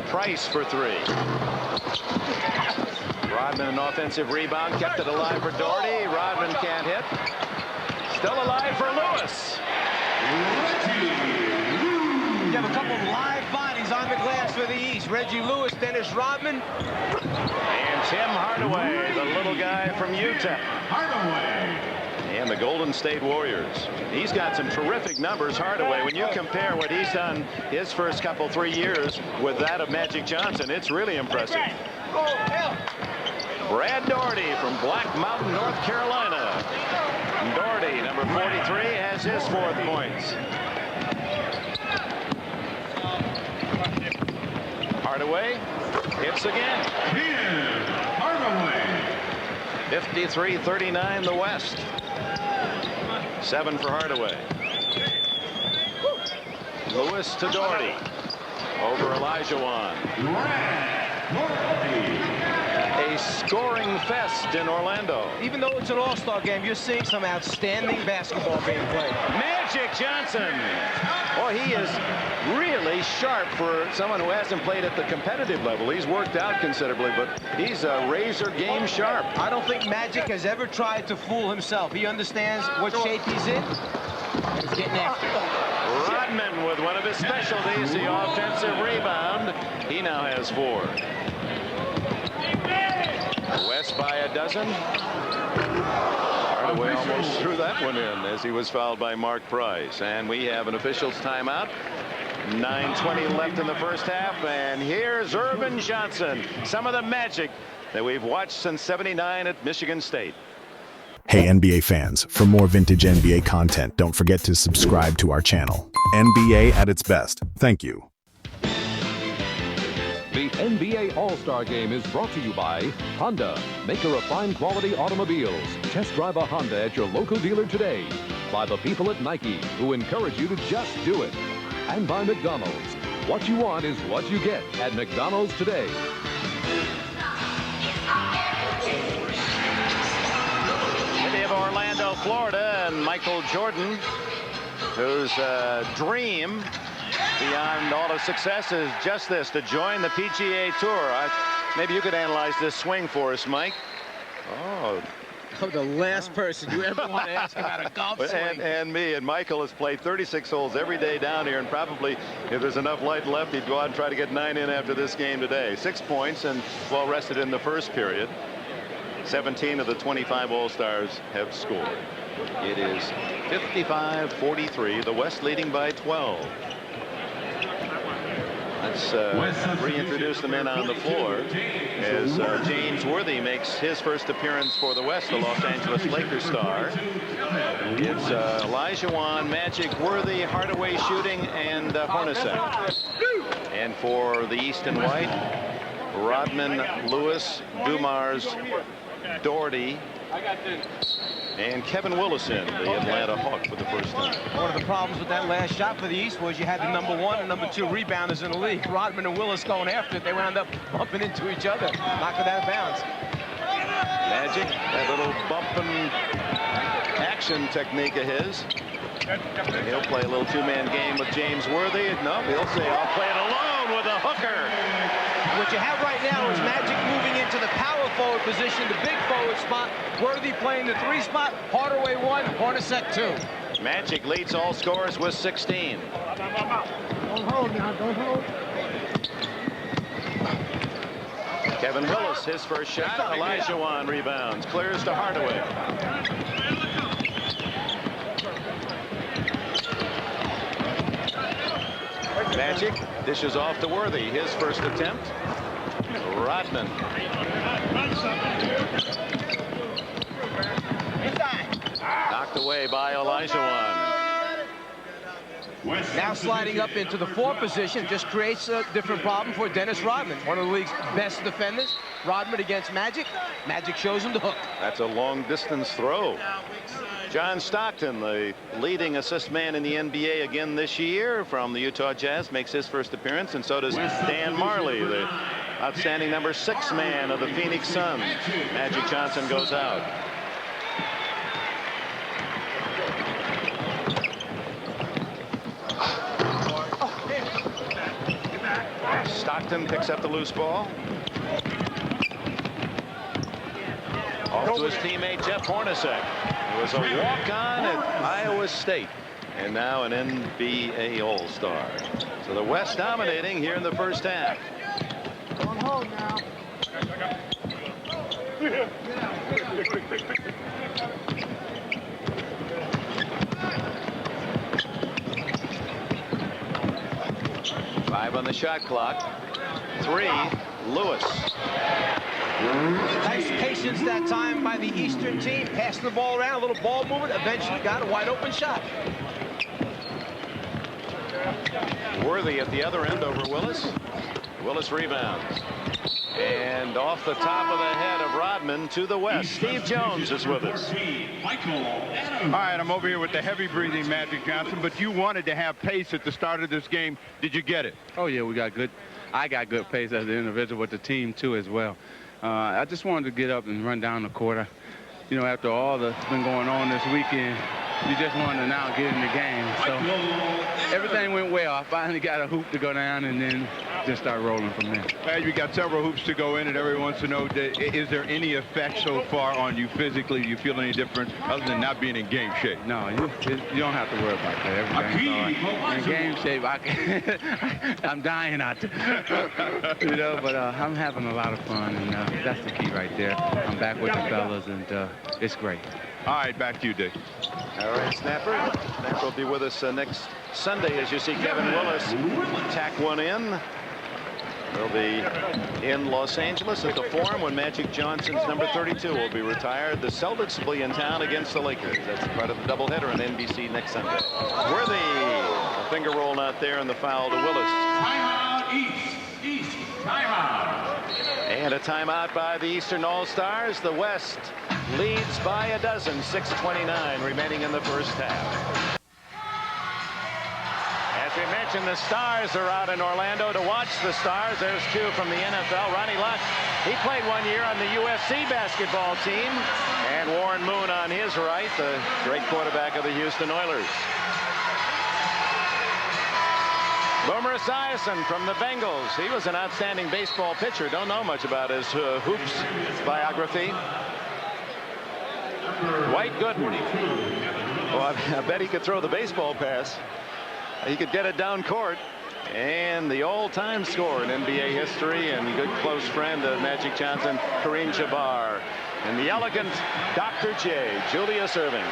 Price for 3. Rodman an offensive rebound, kept it alive for Doherty. Rodman can't hit. Still alive for Lewis. You have a couple of live bodies on the glass for the East. Reggie Lewis, Dennis Rodman. And Tim Hardaway, the little guy from Utah. And the Golden State Warriors. He's got some terrific numbers, Hardaway. When you compare what he's done his first 3 years with that of Magic Johnson, it's really impressive. Brad Doherty from Black Mountain, North Carolina. Doherty, number 43, has his 4th points. Hardaway hits again. 53-39 the West. 7 for Hardaway. Lewis to Doherty. Over Olajuwon. A scoring fest in Orlando. Even though it's an all-star game, you're seeing some outstanding basketball being played. Magic Johnson. Boy, he is really sharp for someone who hasn't played at the competitive level. He's worked out considerably, but he's a razor game sharp. I don't think Magic has ever tried to fool himself. He understands what shape he's in. He's getting after it. Rodman with one of his specialties, the offensive rebound. He now has 4. West by a dozen. Hardaway almost threw that one in as he was fouled by Mark Price. And we have an official's timeout. 9:20 left in the first half. And here's Irvin Johnson. Some of the magic that we've watched since '79 at Michigan State. Hey NBA fans, for more vintage NBA content, don't forget to subscribe to our channel. NBA at its best. Thank you. The NBA All-Star Game is brought to you by Honda, maker of fine quality automobiles. Test drive a Honda at your local dealer today. By the people at Nike, who encourage you to just do it. And by McDonald's. What you want is what you get at McDonald's today. City of Orlando, Florida, and Michael Jordan, whose dream beyond all of success is just this, to join the PGA Tour. Maybe you could analyze this swing for us, Mike. Oh, the last person you ever want to ask about a golf swing. And me. And Michael has played 36 holes every day down here, and probably, if there's enough light left, he'd go out and try to get 9 in after this game today. 6 points and well rested in the first period. 17 of the 25 All-Stars have scored. It is 55-43. The West leading by 12. Let's reintroduce the men on the floor as James Worthy makes his first appearance for the West, the Los Angeles Lakers star. It's Olajuwon, Magic, Worthy, Hardaway shooting, and Hornacek. And for the East and White, Rodman, Lewis, Dumars, Doherty, and Kevin Willison, the Atlanta Hawk, for the first time. One of the problems with that last shot for the East was you had the #1 and #2 rebounders in the league. Rodman and Willis going after it. They wound up bumping into each other, knocking it out of bounds. Magic, that little bumping action technique of his. And he'll play a little two-man game with James Worthy. No, he'll say, I'll play it alone with a hooker. What you have right now is Magic moving into the power forward position, the big forward spot. Worthy playing the 3 spot. Hardaway 1, Hornacek 2. Magic leads all scorers with 16. Don't hold now, don't hold. Kevin Willis, his first shot. Olajuwon rebounds, clears to Hardaway. Magic dishes off to Worthy, his first attempt. Rodman. Knocked away by Olajuwon. Now sliding up into the 4 position just creates a different problem for Dennis Rodman, one of the league's best defenders. Rodman against Magic. Magic shows him the hook. That's a long distance throw. John Stockton, the leading assist man in the NBA again this year from the Utah Jazz, makes his first appearance, and so does Dan Marley, the outstanding #6 man of the Phoenix Suns. Magic Johnson goes out. Stockton picks up the loose ball. Off to his teammate Jeff Hornacek. It was a walk-on at Iowa State, and now an NBA All-Star. So the West dominating here in the first half. Don't hold now. Five on the shot clock. 3, Lewis. Nice patience that time by the Eastern team. Passing the ball around, a little ball movement, eventually got a wide open shot. Worthy at the other end over Willis. Willis rebounds. And off the top of the head of Rodman to the West. Steve Jones is with us. All right, I'm over here with the heavy breathing Magic Johnson, but you wanted to have pace at the start of this game. Did you get it? Oh, yeah, we got good. I got good pace as an individual, with the team, too, as well. I just wanted to get up and run down the court. You know, after all that's been going on this weekend, you just wanted to now get in the game. So everything went well. I finally got a hoop to go down and then just start rolling from there. Well, you got several hoops to go in, and everyone wants to know, is there any effect so far on you physically? Do you feel any different other than not being in game shape? No, you don't have to worry about that. Everything's all right. In game shape, I'm dying out there. You know, but I'm having a lot of fun, and that's the key right there. I'm back with the fellas, and it's great. All right, back to you, Dick. All right, Snapper. Snapper will be with us next Sunday as you see Kevin Willis tack one in. They'll be in Los Angeles at the Forum when Magic Johnson's number 32 will be retired. The Celtics will be in town against the Lakers. That's part of the doubleheader on NBC next Sunday. Worthy, a finger roll not there, and the foul to Willis. Timeout, East, timeout. And a timeout by the Eastern All-Stars. The West leads by a dozen, 6:29 remaining in the first half. As we mentioned, the Stars are out in Orlando to watch the Stars. There's 2 from the NFL. Ronnie Lott, he played 1 year on the USC basketball team. And Warren Moon on his right, the great quarterback of the Houston Oilers. Boomer Esiason from the Bengals. He was an outstanding baseball pitcher. Don't know much about his hoops biography. Dwight Gooden. Well, I bet he could throw the baseball pass. He could get it down court. And the all-time scorer in NBA history and good close friend of Magic Johnson, Kareem Jabbar. And the elegant Dr. J, Julius Erving.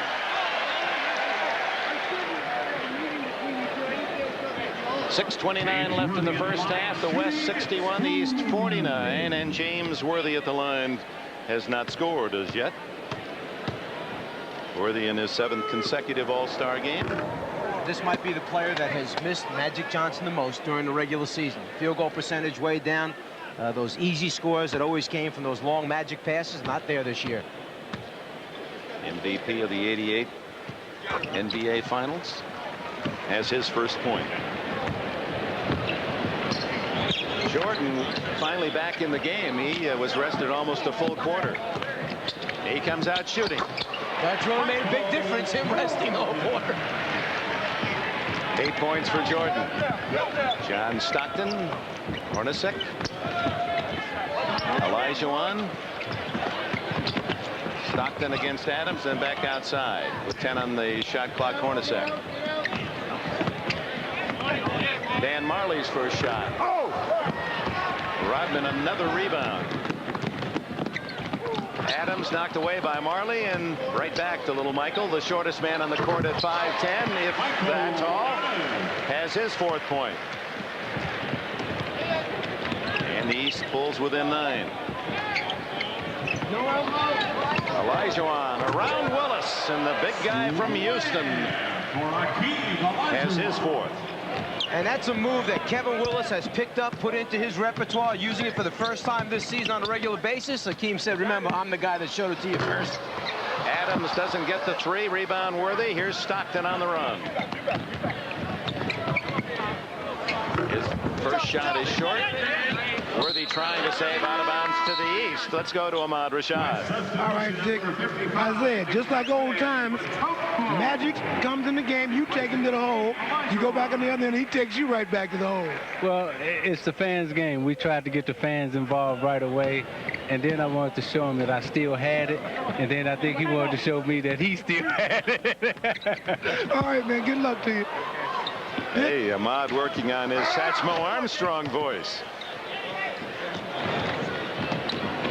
6:29 left in the first half. The West 61, the East 49, and James Worthy at the line has not scored as yet. Worthy in his 7th consecutive All-Star game. This might be the player that has missed Magic Johnson the most during the regular season. Field goal percentage way down. Those easy scores that always came from those long Magic passes, not there this year. MVP of the '88 NBA Finals has his first point. Jordan finally back in the game. He was rested almost a full quarter. He comes out shooting. That's really made a big difference, him resting the whole quarter. 8 points for Jordan. John Stockton, Hornacek, Olajuwon. Stockton against Adams, and back outside with 10 on the shot clock. Hornacek. Dan Marley's first shot. Rodman another rebound. Adams knocked away by Marley, and right back to little Michael, the shortest man on the court at 5'10", if that tall, has his 4th point. And the East pulls within 9. Olajuwon around Willis, and the big guy from Houston has his 4th. And that's a move that Kevin Willis has picked up, put into his repertoire, using it for the first time this season on a regular basis. Hakeem said, remember, I'm the guy that showed it to you first. Adams doesn't get the 3. Rebound Worthy. Here's Stockton on the run. His first shot is short. Worthy trying to save out of bounds to the east. Let's go to Ahmad Rashad. All right, Dick. Isaiah, just like old times, Magic comes in the game, you take him to the hole, you go back on the other end, he takes you right back to the hole. Well, it's the fans' game. We tried to get the fans involved right away, and then I wanted to show him that I still had it, and then I think he wanted to show me that he still had it. All right, man, good luck to you. Hey, Ahmad working on his Satchmo Armstrong voice.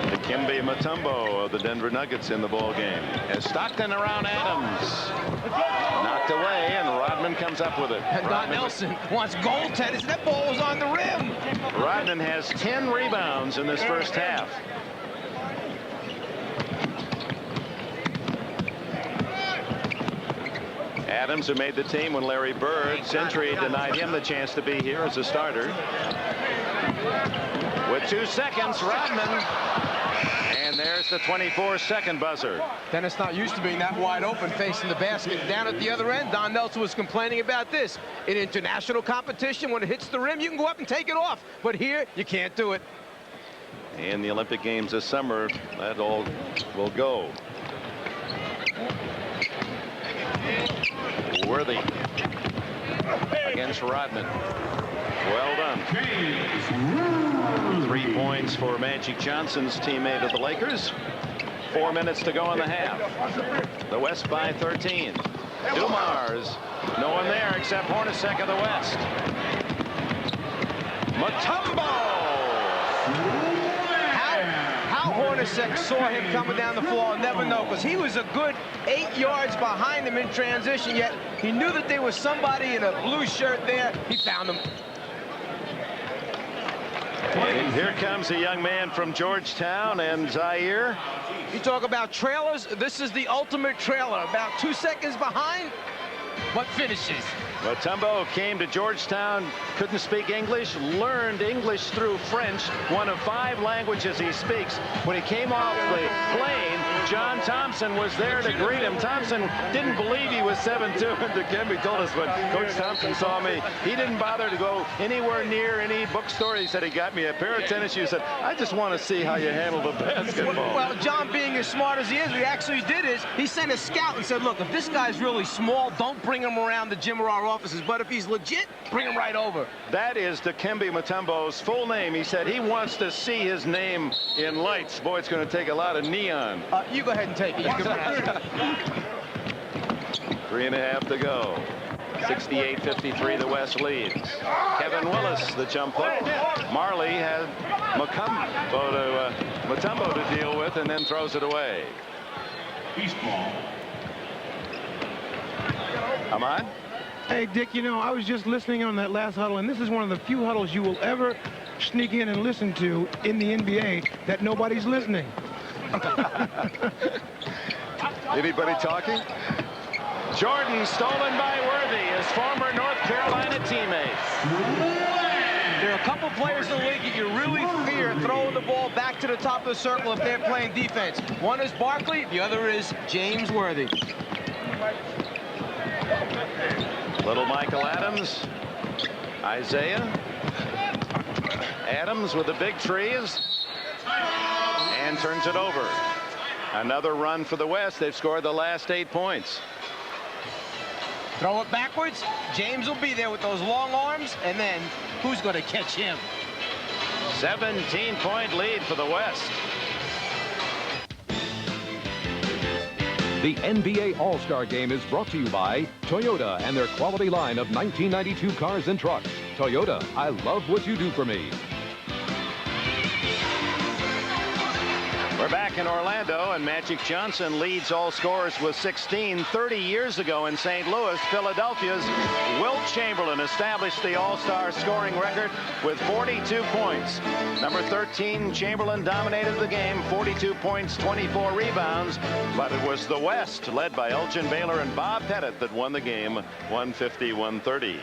Dikembe Mutombo of the Denver Nuggets in the ball game. As Stockton around Adams. Knocked away, and Rodman comes up with it. And Don Nelson wants goaltenders. That ball was on the rim. Rodman has 10 rebounds in this first half. Adams, who made the team when Larry Bird's injury denied him the chance to be here as a starter. With 2 seconds, Rodman. And there's the 24-second buzzer. Dennis not used to being that wide open facing the basket. Down at the other end, Don Nelson was complaining about this. In international competition, when it hits the rim, you can go up and take it off. But here, you can't do it. In the Olympic Games this summer, that all will go. Worthy against Rodman. Well done. 3 points for Magic Johnson's teammate of the Lakers. 4 minutes to go in the half. The West by 13. Dumars, no one there except Hornacek of the West. Mutombo. How Hornacek saw him coming down the floor, I'll never know, because he was a good 8 yards behind him in transition, yet he knew that there was somebody in a blue shirt there. He found him. And here comes a young man from Georgetown and Zaire. You talk about trailers, this is the ultimate trailer. About 2 seconds behind, but finishes. Mutombo came to Georgetown, couldn't speak English, learned English through French, one of 5 languages he speaks. When he came off the plane, John Thompson was there to greet him. Thompson didn't believe he was 7'2", and Dikembe told us when Coach Thompson saw me, he didn't bother to go anywhere near any bookstore. He said he got me a pair of tennis shoes. He said, I just want to see how you handle the basketball. Well, John, being as smart as he is, what he actually did is he sent a scout and said, look, if this guy's really small, don't bring him around the gym or our offices, but if he's legit, bring him right over. That is Dikembe Mutombo's full name. He said he wants to see his name in lights. Boy, it's going to take a lot of neon. You go ahead and take it. 3.5 to go. 68-53, the West leads. Kevin Willis, the jump hook. Marley had Mutombo to deal with, and then throws it away. East ball. Ahmad? Hey, Dick, you know, I was just listening on that last huddle, and this is one of the few huddles you will ever sneak in and listen to in the NBA that nobody's listening. Anybody talking? Jordan stolen by Worthy, his former North Carolina teammate. There are a couple players in the league that you really fear throwing the ball back to the top of the circle if they're playing defense. One is Barkley, the other is James Worthy. Little Michael Adams, Isaiah. Adams with the big trees and turns it over. Another run for the West. They've scored the last 8 points. Throw it backwards. James will be there with those long arms, and then who's going to catch him? 17-point lead for the West. The NBA All-Star Game is brought to you by Toyota and their quality line of 1992 cars and trucks. Toyota, I love what you do for me. We're back in Orlando, and Magic Johnson leads all scorers with 16. 30 years ago in St. Louis, Philadelphia's Wilt Chamberlain established the All-Star scoring record with 42 points. Number 13, Chamberlain dominated the game, 42 points, 24 rebounds, but it was the West, led by Elgin Baylor and Bob Pettit, that won the game 150-130.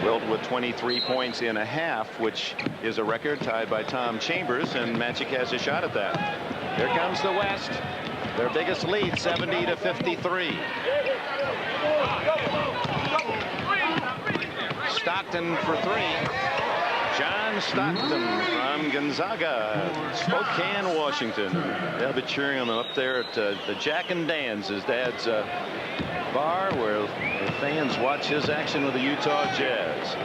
Wilt with 23 points in a half, which is a record tied by Tom Chambers, and Magic has a shot at that. Here comes the West. Their biggest lead, 70-53. Stockton for three. John Stockton from Gonzaga, Spokane, Washington. They'll be cheering on him up there at the Jack and Dan's, his dad's bar, where the fans watch his action with the Utah Jazz.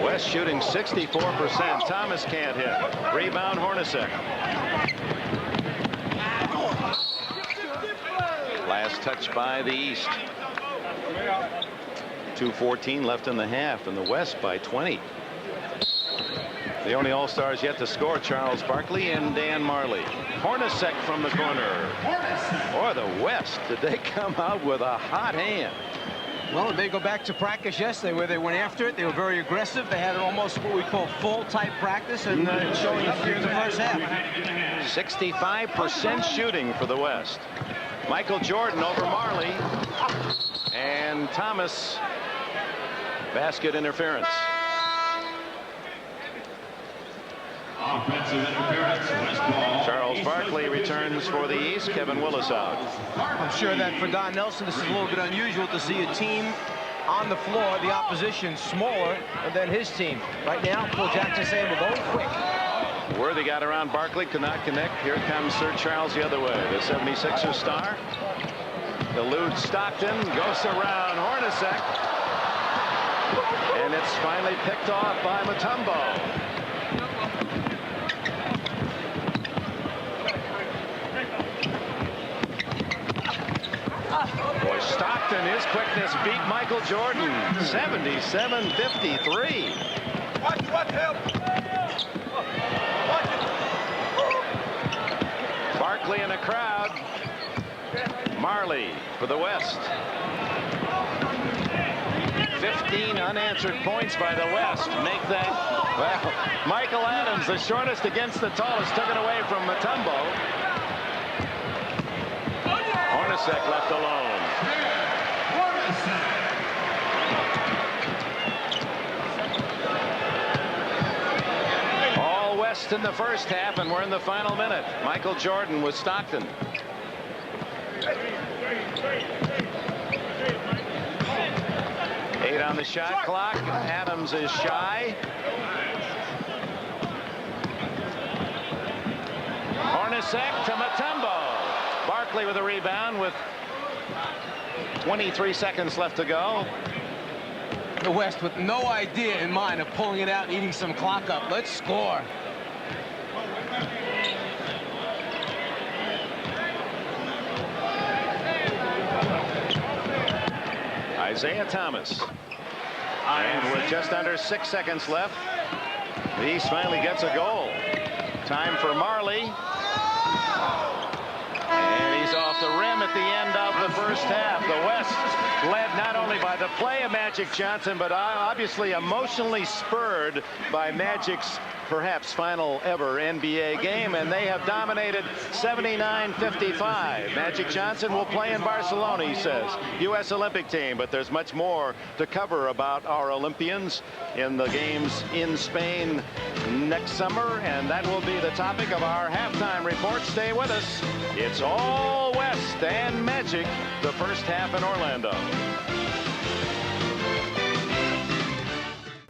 West shooting 64%. Thomas can't hit. Rebound Hornacek. Last touch by the East. 2:14 left in the half, and the West by 20. The only All-Stars yet to score, Charles Barkley and Dan Marley. Hornacek from the corner. Or the West, did they come out with a hot hand? Well, they go back to practice yesterday where they went after it. They were very aggressive. They had almost what we call full-type practice, and showing up here in the first half. 65% shooting for the West. Michael Jordan over Marley. And Thomas, basket interference. Offensive interference, West ball. Charles Barkley returns for the East. Kevin Willis out. I'm sure that for Don Nelson, this is a little bit unusual to see a team on the floor, the opposition smaller than his team. Right now, Phil Jackson saying we're going quick. Worthy got around Barkley, could not connect. Here comes Sir Charles the other way. The 76er star eludes Stockton, goes around Hornacek, and it's finally picked off by Mutombo. Boy, Stockton, his quickness beat Michael Jordan. 77-53. Barkley in the crowd. Marley for the West. 15 unanswered points by the West make that. Well, Michael Adams, the shortest against the tallest, took it away from Mutombo. Hornacek left alone. All West in the first half, and we're in the final minute. Michael Jordan with Stockton. Eight on the shot clock. Adams is shy. Hornacek to Mutombo. Barkley with a rebound with 23 seconds left to go. The West with no idea in mind of pulling it out and eating some clock up. Let's score. Isaiah Thomas. And with just under 6 seconds left, the East finally gets a goal. Time for Marley. And he's off. the rim at the end of the first half. The West led not only by the play of Magic Johnson, but obviously emotionally spurred by Magic's perhaps final ever NBA game, and they have dominated 79-55. Magic Johnson will play in Barcelona, he says, U.S. Olympic team, but there's much more to cover about our Olympians in the games in Spain next summer, and that will be the topic of our halftime report. Stay with us. It's all West and Magic, the first half in Orlando.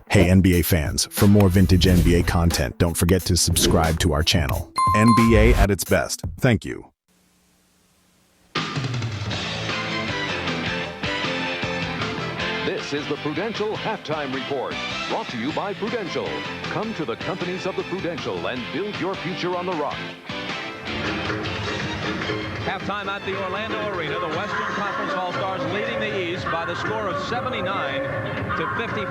Hey NBA fans, for more vintage NBA content, don't forget to subscribe to our channel. NBA at its best. Thank you. This is the Prudential Halftime Report, brought to you by Prudential. Come to the companies of the Prudential and build your future on the rock. Halftime at the Orlando Arena, the Western Conference All-Stars leading the East by the score of 79-55.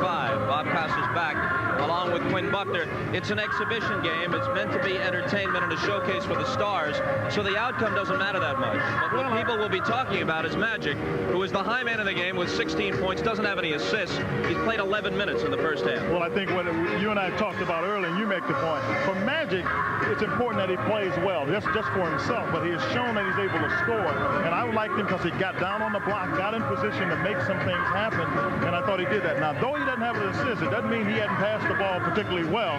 Bob passes back along with Quinn Buckner. It's an exhibition game. It's meant to be entertainment and a showcase for the stars, so the outcome doesn't matter that much. But what people will be talking about is Magic, who is the high man in the game with 16 points, doesn't have any assists. He's played 11 minutes in the first half. Well, I think what you and I talked about earlier, and you make the point, for Magic, it's important that he plays well, just for himself, but he has shown that he's able to score, and I liked him because he got down on the block, got in position to make some things happen, and I thought he did that. Now, though he doesn't have an assist, it doesn't mean he hadn't passed the ball particularly well.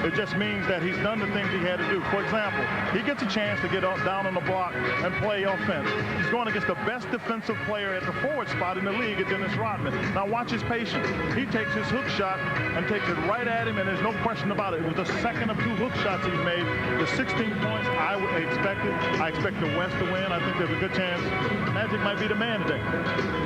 It just means that he's done the things he had to do. For example, he gets a chance to get down on the block and play offense. He's going against the best defensive player at the forward spot in the league, it's Dennis Rodman. Now watch his patience. He takes his hook shot and takes it right at him, and there's no question about it. It was the second of 2 hook shots he's made. The 16 points I expected. I expect the West to win. I think there's a good chance Magic might be the man today.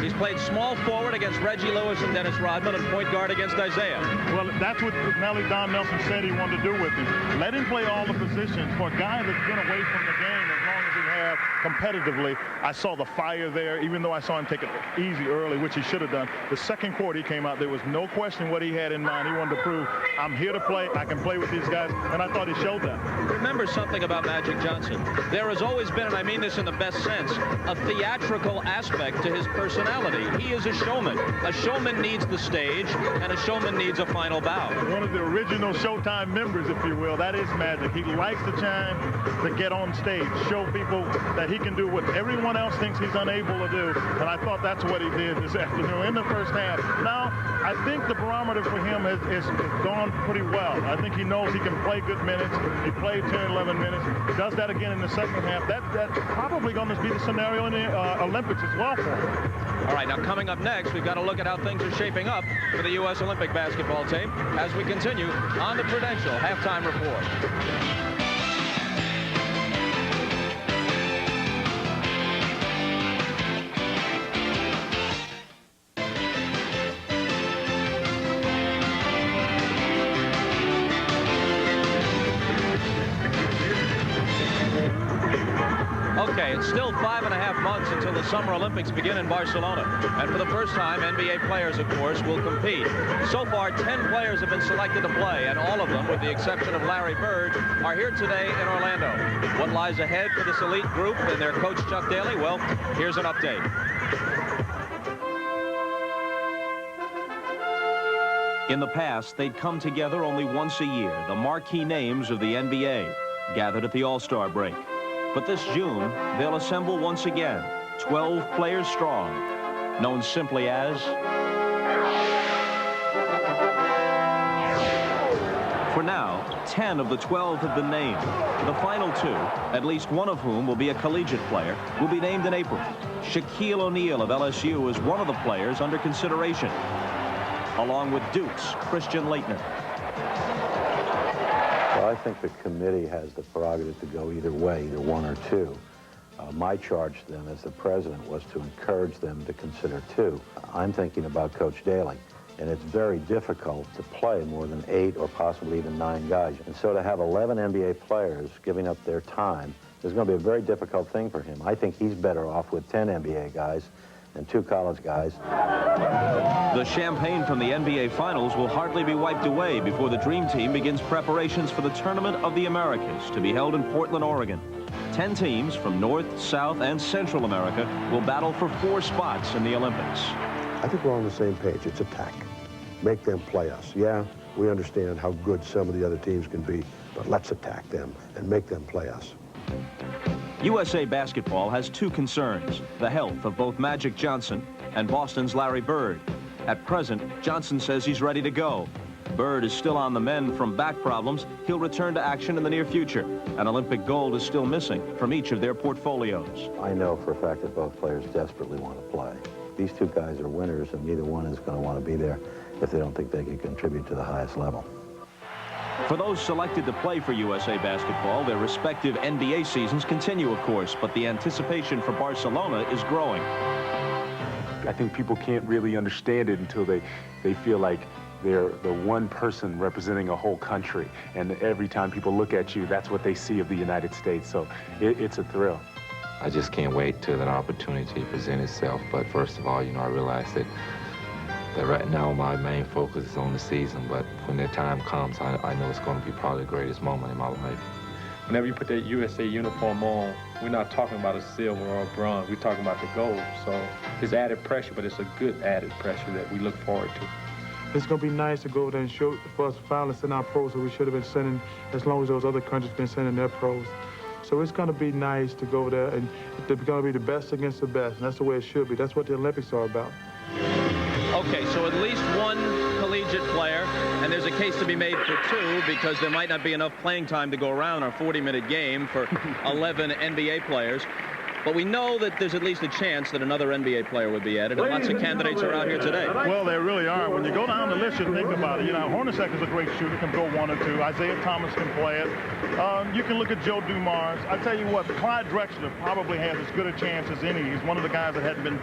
He's played small forward against Reggie Lewis and Dennis Rodman, and point guard against Isaiah. Well, that's what Don Nelson said he wanted to do with him. Let him play all the positions. For a guy that's been away from the game as long as he has competitively, I saw the fire there, even though I saw him take it easy early, which he should have done. The second quarter he came out, there was no question what he had in mind. He wanted to prove, I'm here to play, I can play with these guys, and I thought he showed that. Remember something about Magic Johnson. There has always been, and I mean this in the best sense, a theatrical aspect to his personality. He is a showman. A showman needs the stage, and a showman needs a final bow. One of the original Showtime members, if you will, that is Magic. He likes the time to get on stage, show people that he can do what everyone else thinks he's unable to do, and I thought that's what he did this afternoon in the first half. Now, I think the barometer for him has gone pretty well. I think he knows he can play good minutes. He played 10, 11 minutes. He does that again in the second half. That's probably going to be the scenario in the Olympics as well for him. All right, now coming up next, we've got to look at how things are shaping up for the U.S. Olympic basketball team as we continue on the Prudential Halftime Report. Okay, it's still 5.5 months until the Summer Olympics begin in Barcelona. And for the first time, NBA players, of course, will compete. So far, 10 players have been selected to play, and all of them, with the exception of Larry Bird, are here today in Orlando. What lies ahead for this elite group and their coach, Chuck Daly? Well, here's an update. In the past, they'd come together only once a year, the marquee names of the NBA, gathered at the All-Star break. But this June, they'll assemble once again, 12 players strong, known simply as... For now, 10 of the 12 have been named. The final 2, at least one of whom will be a collegiate player, will be named in April. Shaquille O'Neal of LSU is one of the players under consideration, along with Duke's Christian Laettner. Well, I think the committee has the prerogative to go either way, either one or two. My charge to them as the president was to encourage them to consider 2. I'm thinking about Coach Daly, and it's very difficult to play more than 8 or possibly even 9 guys. And so to have 11 NBA players giving up their time is going to be a very difficult thing for him. I think he's better off with 10 NBA guys and 2 college guys. The champagne from the NBA Finals will hardly be wiped away before the Dream Team begins preparations for the Tournament of the Americas to be held in Portland, Oregon. 10 teams from North, South, and Central America will battle for 4 spots in the Olympics. I think we're on the same page. It's attack. Make them play us. Yeah, we understand how good some of the other teams can be, but let's attack them and make them play us. USA Basketball has 2 concerns: the health of both Magic Johnson and Boston's Larry Bird. At present, Johnson says he's ready to go. Bird is still on the mend from back problems. He'll return to action in the near future. An Olympic gold is still missing from each of their portfolios. I know for a fact that both players desperately want to play. These 2 guys are winners, and neither one is going to want to be there if they don't think they can contribute to the highest level. For those selected to play for USA Basketball, their respective NBA seasons continue, of course, but the anticipation for Barcelona is growing. I think people can't really understand it until they feel like they're the one person representing a whole country, and every time people look at you, that's what they see of the United States. So it's a thrill. I just can't wait till that opportunity present itself. But first of all, you know, I realize that right now my main focus is on the season, but when that time comes, I know it's going to be probably the greatest moment in my life. Whenever you put that USA uniform on, we're not talking about a silver or a bronze, we're talking about the gold. So it's added pressure, but it's a good added pressure that we look forward to. It's going to be nice to go over there and show for us to finally send our pros that we should have been sending as long as those other countries been sending their pros. So it's going to be nice to go over there, and they're going to be the best against the best, and that's the way it should be. That's what the Olympics are about. Okay, so at least 1 collegiate player, and there's a case to be made for 2 because there might not be enough playing time to go around our 40-minute game for 11 NBA players. But we know that there's at least a chance that another NBA player would be added, and lots of candidates are out here today. Well, they really are. When you go down the list, you think about it. You know, Hornacek is a great shooter, can go 1 or 2. Isaiah Thomas can play it. You can look at Joe Dumars. I tell you what, Clyde Drexler probably has as good a chance as any. He's one of the guys that hadn't been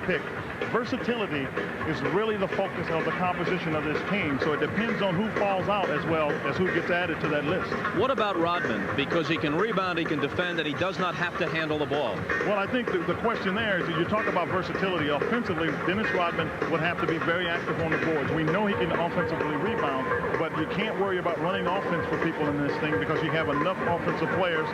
picked. Versatility is really the focus of the composition of this team, so it depends on who falls out as well as who gets added to that list. What about Rodman? Because he can rebound, he can defend, and he does not have to handle the ball. Well, I think the question there is that you talk about versatility. Offensively, Dennis Rodman would have to be very active on the boards. We know he can offensively rebound, but you can't worry about running offense for people in this thing because you have enough offensive players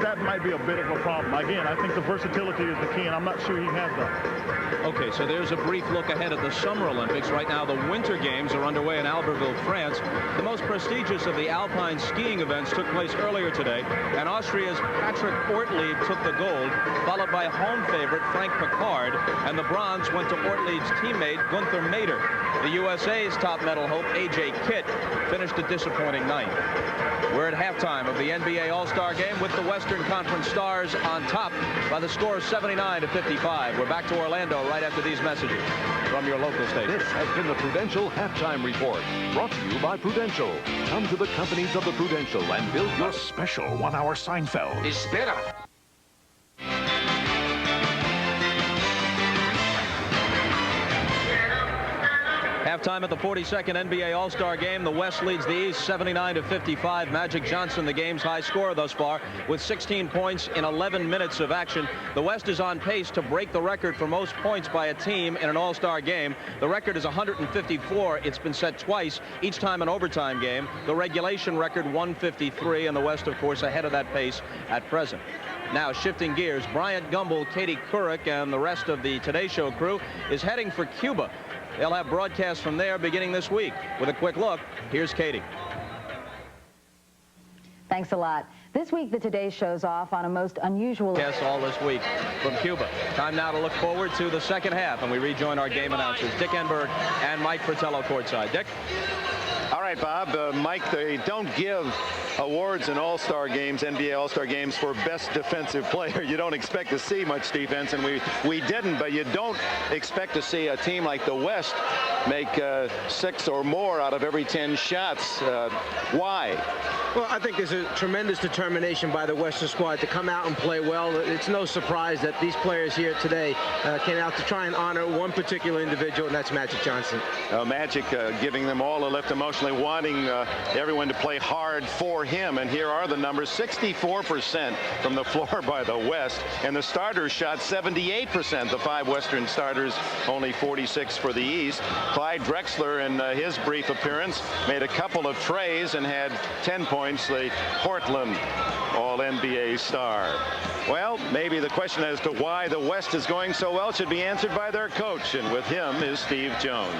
that might be a bit of a problem. Again, I think the versatility is the key, and I'm not sure he has that. Okay, so there's a brief look ahead at the Summer Olympics. Right now, the Winter Games are underway in Albertville, France. The most prestigious of the alpine skiing events took place earlier today, and Austria's Patrick Ortlieb took the gold, followed by home favorite Frank Picard, and the bronze went to Ortlieb's teammate Gunther Mader. The USA's top medal hope, A.J. Kitt, finished a disappointing 9th. We're at halftime of the NBA All-Star Game with the Western Conference Stars on top by the score of 79-55. We're back to Orlando right after these messages from your local station. This has been the Prudential Halftime Report, brought to you by Prudential. Come to the companies of the Prudential and build your special 1-hour Seinfeld. Espera. Halftime at the 42nd NBA All-Star Game. The West leads the East 79-55. Magic Johnson, the game's high scorer thus far, with 16 points in 11 minutes of action. The West is on pace to break the record for most points by a team in an All-Star game. The record is 154. It's been set twice, each time an overtime game. The regulation record 153, and the West, of course, ahead of that pace at present. Now, shifting gears, Bryant Gumbel, Katie Couric, and the rest of the Today Show crew is heading for Cuba. They'll have broadcasts from there beginning this week. With a quick look, here's Katie. Thanks a lot. This week, the Today Show's off on a most unusual... Yes, all this week from Cuba. Time now to look forward to the second half, and we rejoin our game announcers, Dick Enberg and Mike Fratello courtside. Dick? All right, Bob. Mike, they don't give awards in All-Star games, NBA All-Star games, for best defensive player. You don't expect to see much defense, and we didn't, but you don't expect to see a team like the West make 6 or more out of every 10 shots. Why? Well, I think there's a tremendous determination by the Western squad to come out and play well. It's no surprise that these players here today came out to try and honor one particular individual, and that's Magic Johnson. Magic giving them all a lift emotionally, wanting everyone to play hard for him. And here are the numbers: 64% from the floor by the West, and the starters shot 78%. The 5 Western starters, only 46 for the East. Clyde Drexler, in his brief appearance, made a couple of trays and had 10 points. The Portland All-NBA star. Well, maybe the question as to why the West is going so well should be answered by their coach, and with him is Steve Jones.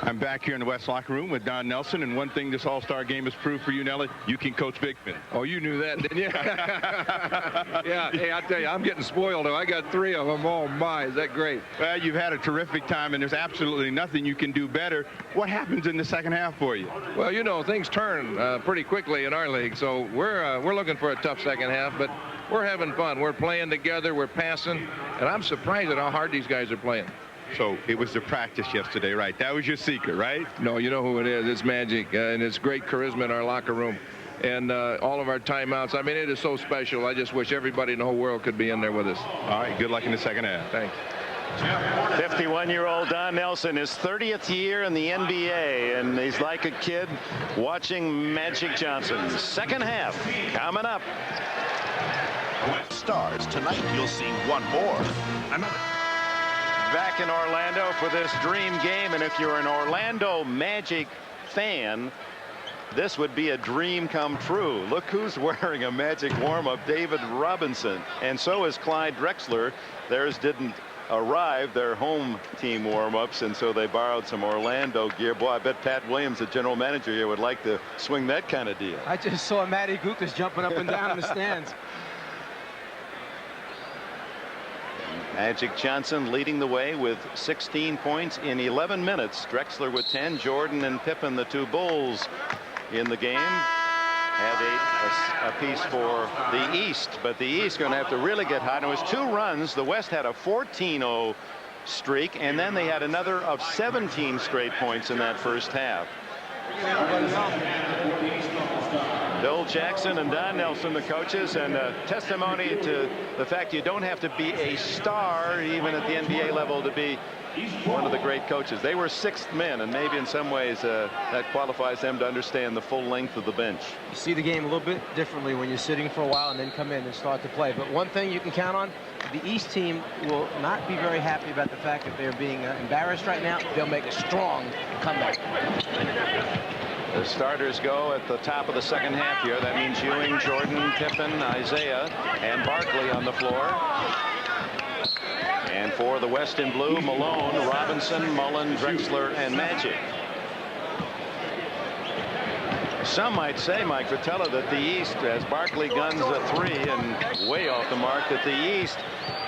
I'm back here in the West locker room with Don Nelson, and one thing this All-Star game has proved for you, Nelly, you can coach big men. Oh, you knew that, didn't you? Yeah, hey, I tell you, I'm getting spoiled, though. I got 3 of them. Oh, my, is that great? Well, you've had a terrific time, and there's absolutely nothing you can do better. What happens in the second half for you? Well, you know, things turn pretty quickly in our league, so we're looking for a tough second half, but we're having fun. We're playing together, we're passing, and I'm surprised at how hard these guys are playing. So it was the practice yesterday, right? That was your secret, right? No, you know who it is. It's magic, and it's great charisma in our locker room. And all of our timeouts, I mean, it is so special. I just wish everybody in the whole world could be in there with us. All right, good luck in the second half. Thanks. 51-year-old Don Nelson, his 30th year in the NBA, and he's like a kid watching Magic Johnson. Second half coming up. Stars. Tonight you'll see one more. Back in Orlando for this dream game, and if you're an Orlando Magic fan, this would be a dream come true. Look who's wearing a Magic warm-up, David Robinson, and so is Clyde Drexler. Theirs didn't arrive, their home team warm-ups, and so they borrowed some Orlando gear. Boy, I bet Pat Williams, the general manager here, would like to swing that kind of deal. I just saw Matty Gukas jumping up and down in the stands. Magic Johnson leading the way with 16 points in 11 minutes. Drexler with 10. Jordan and Pippen, the 2 Bulls in the game, have a piece for the East. But the East going to have to really get hot. It was 2 runs. The West had a 14-0 streak, and then they had another of 17 straight points in that first half. Bill Jackson and Don Nelson, the coaches, and testimony to the fact you don't have to be a star even at the NBA level to be one of the great coaches. They were 6th men, and maybe in some ways that qualifies them to understand the full length of the bench. You see the game a little bit differently when you're sitting for a while and then come in and start to play. But one thing you can count on, the East team will not be very happy about the fact that they're being embarrassed right now. They'll make a strong comeback. The starters go at the top of the second half here. That means Ewing, Jordan, Pippen, Isaiah, and Barkley on the floor. And for the West in blue, Malone, Robinson, Mullen, Drexler, and Magic. Some might say, Mike Fratello, that the East, as Barkley guns a 3 and way off the mark, that the East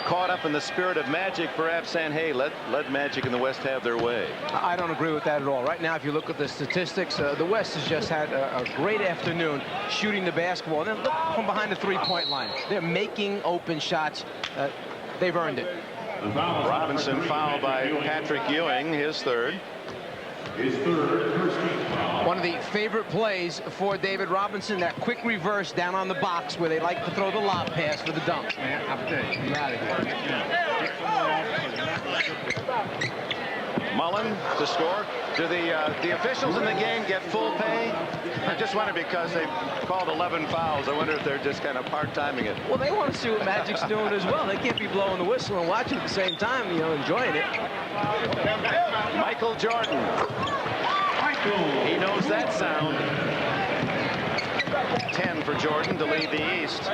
caught up in the spirit of Magic, perhaps saying, hey, let Magic and the West have their way. I don't agree with that at all. Right now, if you look at the statistics, the West has just had a great afternoon shooting the basketball. And then look from behind the 3-point line. They're making open shots. They've earned it. Robinson fouled by Patrick Ewing, his 3rd. One of the favorite plays for David Robinson, that quick reverse down on the box where they like to throw the lob pass for the dunk. Mullen to score. Do the officials in the game get full pay? I just wonder, because they've called 11 fouls. I wonder if they're just kind of part-timing it. Well, they want to see what Magic's doing as well. They can't be blowing the whistle and watching at the same time, you know, enjoying it. Michael Jordan. He knows that sound. 10 for Jordan to lead the East.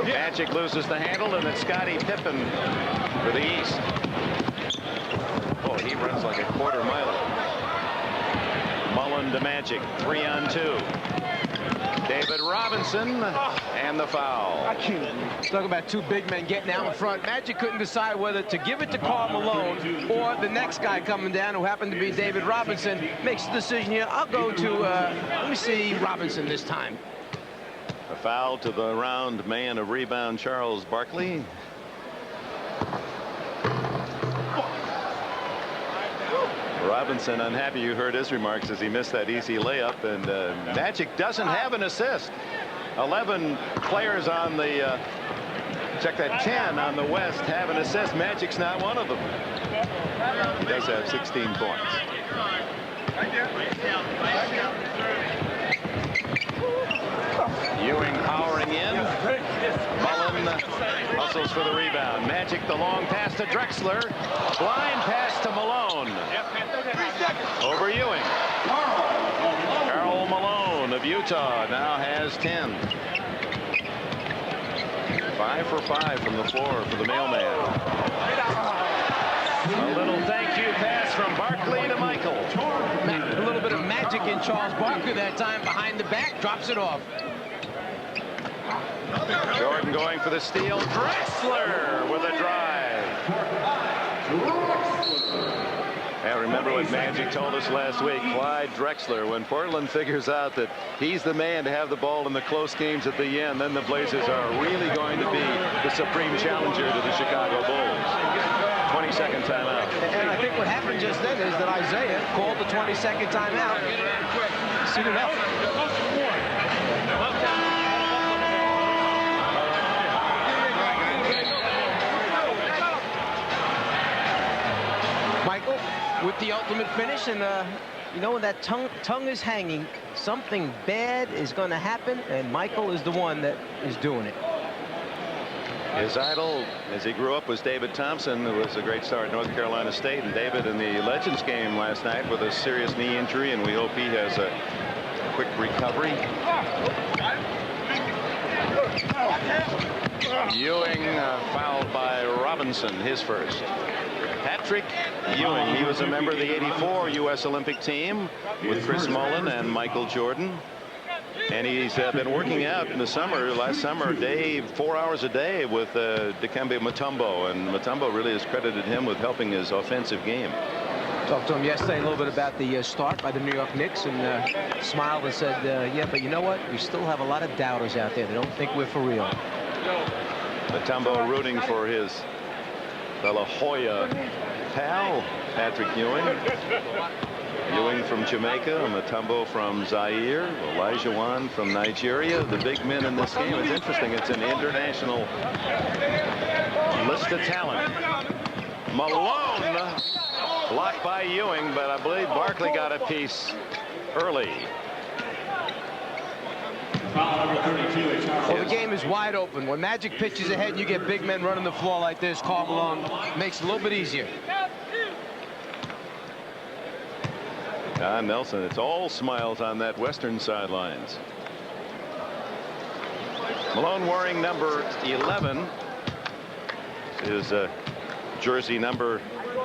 Magic loses the handle, and it's Scottie Pippen for the East. Oh, he runs like a quarter miler. Mullen to Magic, 3-on-2. David Robinson, and the foul. Talk about 2 big men getting out in front. Magic couldn't decide whether to give it to Karl Malone or the next guy coming down, who happened to be David Robinson. Makes the decision here. I'll go to, let me see, Robinson this time. A foul to the round man of rebound, Charles Barkley. Robinson unhappy. You heard his remarks as he missed that easy layup, and Magic doesn't have an assist. 11 players on the check that 10 on the West have an assist. Magic's not one of them. He does have 16 points. Ewing powering in. Mullen hustles for the rebound. Magic the long pass to Drexler. Blind pass to Malone. Over Ewing. Karl Malone of Utah now has 10. 5 for 5 from the floor for the mailman. A little thank you pass from Barkley to Michael. A little bit of magic in Charles Barkley that time. Behind the back, drops it off. Jordan going for the steal. Drexler with a drive. I remember what Magic told us last week. Clyde Drexler, when Portland figures out that he's the man to have the ball in the close games at the end, then the Blazers are really going to be the supreme challenger to the Chicago Bulls. 20-second timeout. And I think what happened just then is that Isaiah called the 20-second timeout. Suited up. Michael with the ultimate finish, and you know, when that tongue is hanging, something bad is going to happen, and Michael is the one that is doing it. His idol, as he grew up, was David Thompson, who was a great star at North Carolina State. And David in the Legends game last night with a serious knee injury, and we hope he has a quick recovery. Ewing fouled by Robinson, his first. Patrick Ewing, he was a member of the '84 U.S. Olympic team with Chris Mullin and Michael Jordan. And he's been working out in the summer, last summer, 4 hours a day with Dikembe Mutombo. And Mutombo really has credited him with helping his offensive game. Talked to him yesterday a little bit about the start by the New York Knicks, and smiled and said, yeah, but you know what? We still have a lot of doubters out there. They don't think we're for real. Mutombo rooting for his De La Hoya pal, Patrick Ewing. Ewing from Jamaica, Mutombo from Zaire, Elijah Wan from Nigeria. The big men in this game. It's interesting. It's an international list of talent. Malone blocked by Ewing, but I believe Barkley got a piece early. Well, the game is wide open. When Magic pitches ahead and you get big men running the floor like this, Karl Malone makes it a little bit easier. Don Nelson, it's all smiles on that western sidelines. Malone wearing number 11. His jersey number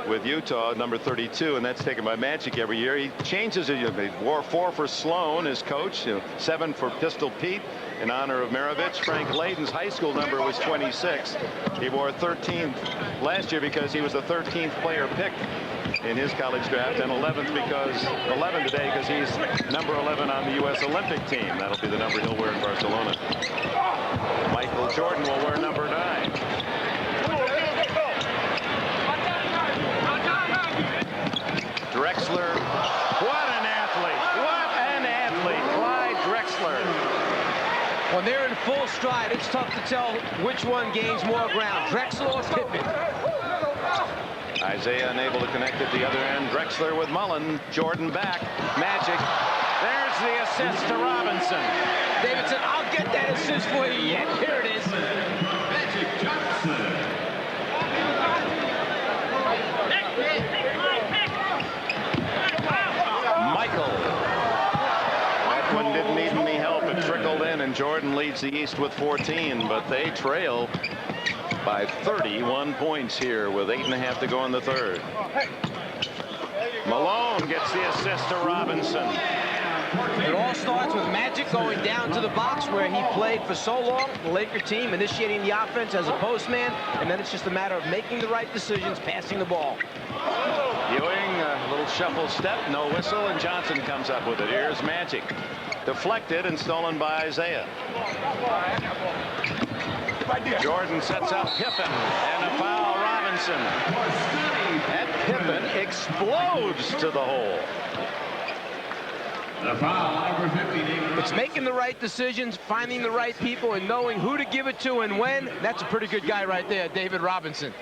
with Utah, number 32, and that's taken by Magic every year. He changes it. He wore 4 for Sloan, his coach, 7 for Pistol Pete in honor of Maravich. Frank Layden's high school number was 26. He wore 13 last year because he was the 13th player picked in his college draft, and 11 today because he's number 11 on the U.S. Olympic team. That'll be the number he'll wear in Barcelona. Michael Jordan will wear number 9. Drexler, what an athlete! What an athlete, Clyde Drexler. When they're in full stride, it's tough to tell which one gains more ground, Drexler or Pippen. Isaiah unable to connect at the other end. Drexler with Mullin. Jordan back. Magic. There's the assist to Robinson. Davidson, I'll get that assist for you yet. Here it is. Magic Johnson. Michael. That one didn't need any help. It trickled in, and Jordan leads the East with 14, but they trail by 31 points here with 8.5 to go in the third. Malone gets the assist to Robinson. It all starts with Magic going down to the box where he played for so long, the Laker team initiating the offense as a postman, and then it's just a matter of making the right decisions, passing the ball. Ewing, a little shuffle step, no whistle, and Johnson comes up with it. Here's Magic. Deflected and stolen by Isaiah. Jordan sets up Pippen, and a foul Robinson. And Pippen explodes to the hole. It's making the right decisions, finding the right people, and knowing who to give it to and when. That's a pretty good guy right there, David Robinson.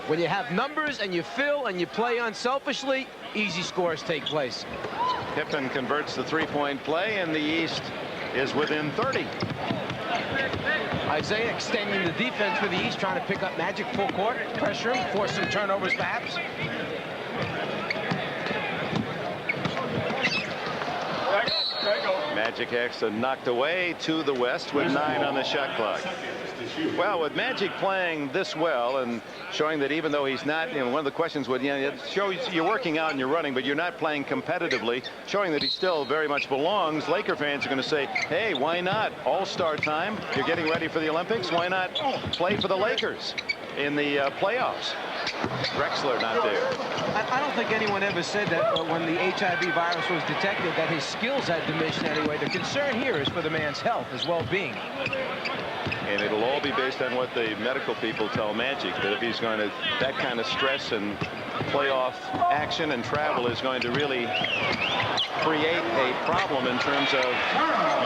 When you have numbers and you fill and you play unselfishly, easy scores take place. Pippen converts the three-point play, and the East is within 30. Isaiah extending the defense for the East, trying to pick up Magic full court, pressure him, force some turnovers perhaps. Magic has knocked away to the West with 9 on the shot clock. Well, with Magic playing this well and showing that even though he's not, one of the questions would, it shows you're working out and you're running, but you're not playing competitively, showing that he still very much belongs. Laker fans are going to say, hey, why not? All-star time. You're getting ready for the Olympics. Why not play for the Lakers in the playoffs? Drexler not there. I don't think anyone ever said that when the HIV virus was detected that his skills had diminished anyway. The concern here is for the man's health, his well-being. And it'll all be based on what the medical people tell Magic, that if he's going to, that kind of stress and playoff action and travel is going to really create a problem in terms of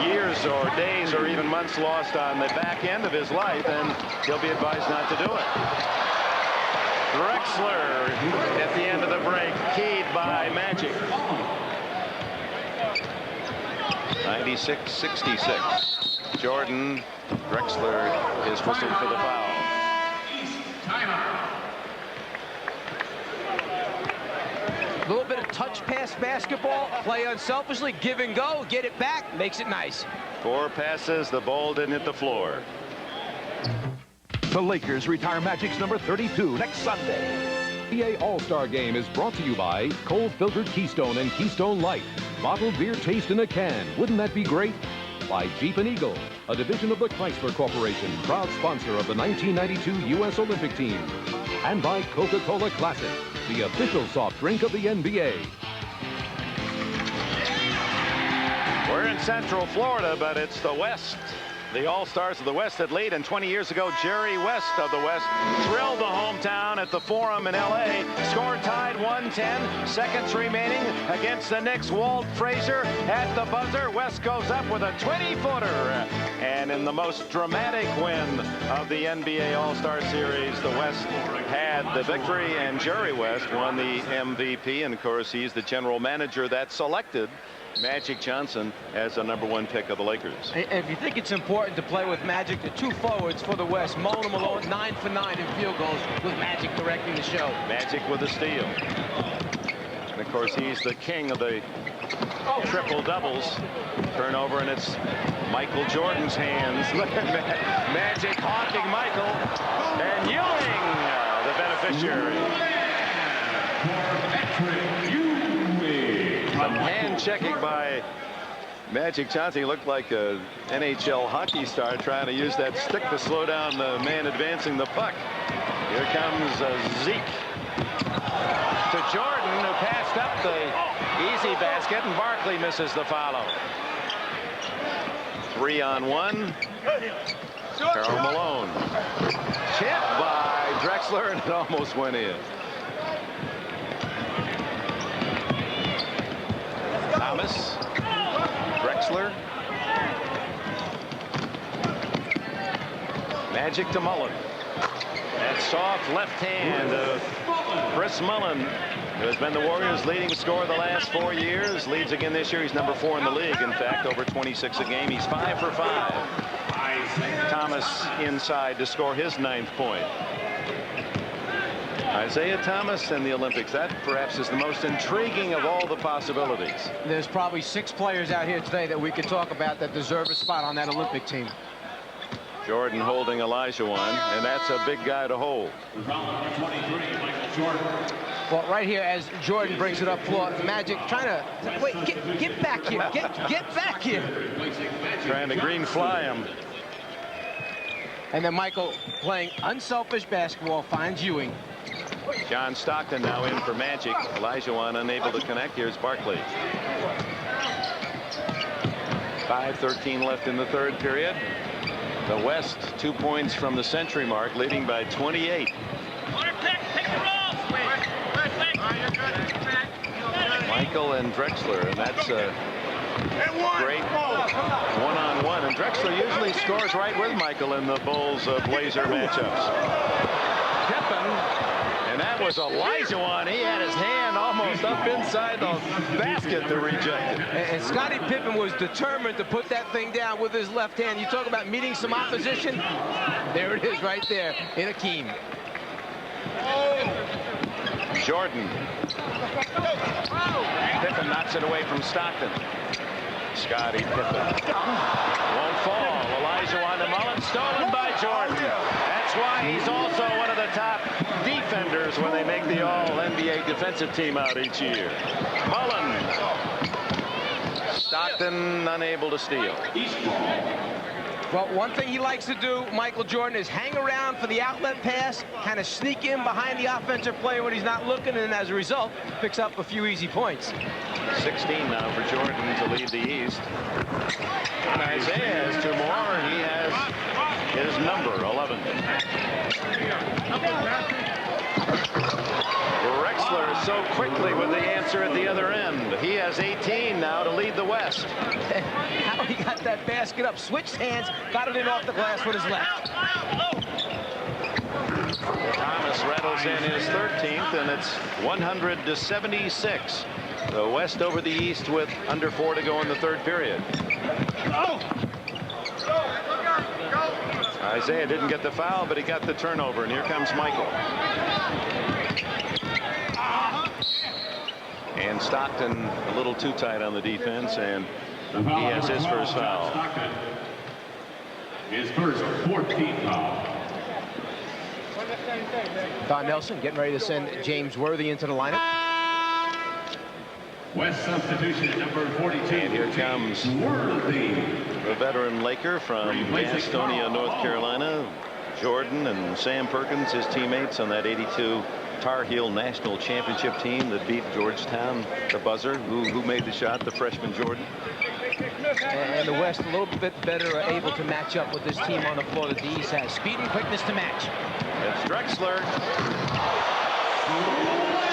years or days or even months lost on the back end of his life, and he'll be advised not to do it. Drexler at the end of the break, keyed by Magic. 96-66. Jordan, Drexler is whistled for the foul. A little bit of touch pass basketball, play unselfishly, give and go, get it back, makes it nice. 4 passes, the ball didn't hit the floor. The Lakers retire Magic's number 32 next Sunday. NBA All-Star Game is brought to you by cold-filtered Keystone and Keystone Light. Bottled beer taste in a can. Wouldn't that be great? By Jeep and Eagle, a division of the Chrysler Corporation, proud sponsor of the 1992 U.S. Olympic team. And by Coca-Cola Classic, the official soft drink of the NBA. We're in Central Florida, but it's the West. The All-Stars of the West that lead, and 20 years ago, Jerry West of the West thrilled the hometown at the Forum in L.A. Score tied 1-10, seconds remaining against the Knicks. Walt Frazier at the buzzer. West goes up with a 20-footer. And in the most dramatic win of the NBA All-Star Series, the West had the victory, and Jerry West won the MVP. And, of course, he's the general manager that selected Magic Johnson as the #1 pick of the Lakers. If you think it's important to play with Magic, the 2 forwards for the West, Mullen and Malone, 9 for 9 in field goals, with Magic directing the show. Magic with a steal. And of course, he's the king of the triple doubles. Turnover, and it's Michael Jordan's hands. Look at Magic hawking Michael, and Ewing, the beneficiary. Hand checking by Magic Johnson. He looked like an NHL hockey star trying to use that stick to slow down the man advancing the puck. Here comes Zeke to Jordan, who passed up the easy basket, and Barkley misses the follow. 3-on-1. Karl Malone. Chip by Drexler, and it almost went in. Thomas, Drexler, Magic to Mullen. That soft left hand of Chris Mullen, who has been the Warriors' leading scorer the last 4 years. Leads again this year. He's #4 in the league. In fact, over 26 a game. He's 5 for 5. Thomas inside to score his 9th point. Isaiah Thomas and the Olympics, that perhaps is the most intriguing of all the possibilities. There's probably 6 players out here today that we could talk about that deserve a spot on that Olympic team. Jordan holding Olajuwon, and that's a big guy to hold. Well, right here, as Jordan brings it up floor, Magic trying to wait, get back here, get back here. Trying to green fly him. And then Michael, playing unselfish basketball, finds Ewing. John Stockton now in for Magic. Olajuwon unable to connect. Here's Barkley. 5:13 left in the 3rd period. The West 2 points from the century mark, leading by 28. Michael and Drexler, and that's a great one-on-one. And Drexler usually scores right with Michael in the Bulls Blazer matchups. Pippen. And that was Olajuwon. He had his hand almost up inside the basket to reject it. And Scottie Pippen was determined to put that thing down with his left hand. You talk about meeting some opposition. There it is right there in Akeem. Jordan. Pippen knocks it away from Stockton. Scottie Pippen. Won't fall. Elijah on the Mullen. Stolen by Jordan. That's why he's also one of the top defenders when they make the All-NBA defensive team out each year. Mullen. Stockton unable to steal. Well, one thing he likes to do, Michael Jordan, is hang around for the outlet pass, kind of sneak in behind the offensive player when he's not looking, and as a result, picks up a few easy points. 16 now for Jordan to lead the East. And Isaiah has 2 more, and he has his number 11. Drexler so quickly with the answer at the other end. He has 18 now to lead the West. How he got that basket up, switched hands, got it in off the glass with his left. Thomas rattles in his 13th, and it's 100-76. The West over the East with under 4 to go in the 3rd period. Isaiah didn't get the foul, but he got the turnover, and here comes Michael. And Stockton a little too tight on the defense, and he has his first foul. His first 14th foul. Don Nelson getting ready to send James Worthy into the lineup. West substitution at number 42. And here comes the veteran Laker from Gastonia, North Carolina. Jordan and Sam Perkins, his teammates on that 82 Tar Heel National Championship team that beat Georgetown, the buzzer. Who made the shot? The freshman Jordan. And the West a little bit better able to match up with this team on the floor that the East has. Speed and quickness to match. It's Drexler.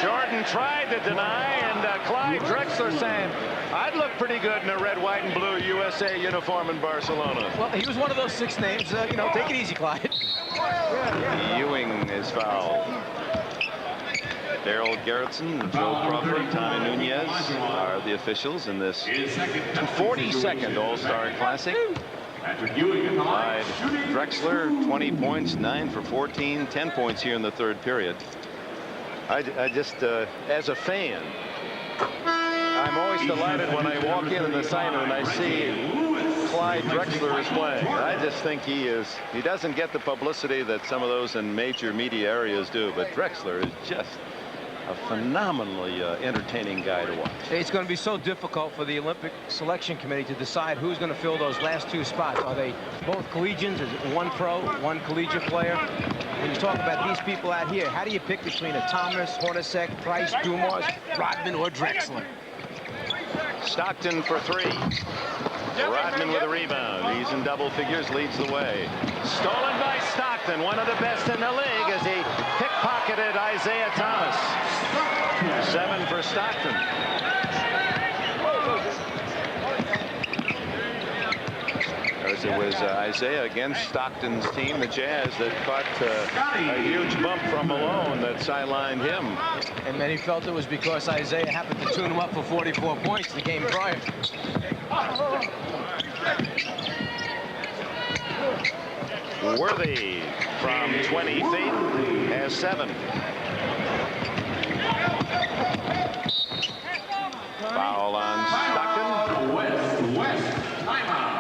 Jordan tried to deny, and Clyde Drexler saying, I'd look pretty good in a red, white, and blue USA uniform in Barcelona. Well, he was one of those 6 names. You know, take it easy, Clyde. Ewing is fouled. Darrell Gerritsen, Joe Crawford, Tommy Nunez are the officials in this 42nd All-Star Classic. Clyde Drexler, 20 points, 9 for 14, 10 points here in the 3rd period. I just, as a fan, I'm always delighted when I walk in the sign and I see Clyde Drexler is playing. I just think he doesn't get the publicity that some of those in major media areas do, but Drexler is just a phenomenally entertaining guy to watch. It's going to be so difficult for the Olympic Selection Committee to decide who's going to fill those last 2 spots. Are they both collegians? Is it one pro, one collegiate player? When you talk about these people out here, how do you pick between a Thomas, Hornacek, Price, Dumas, Rodman, or Drexler? Stockton for 3. Rodman with a rebound. He's in double figures, leads the way. Stolen by Stockton, one of the best in the league, as he pickpocketed Isaiah Thomas. 7 for Stockton. It was Isaiah against Stockton's team, the Jazz, that caught a huge bump from Malone that sidelined him. And then he felt it was because Isaiah happened to tune him up for 44 points the game prior. Worthy from 20 feet has 7. Foul on Stockton. West timeout.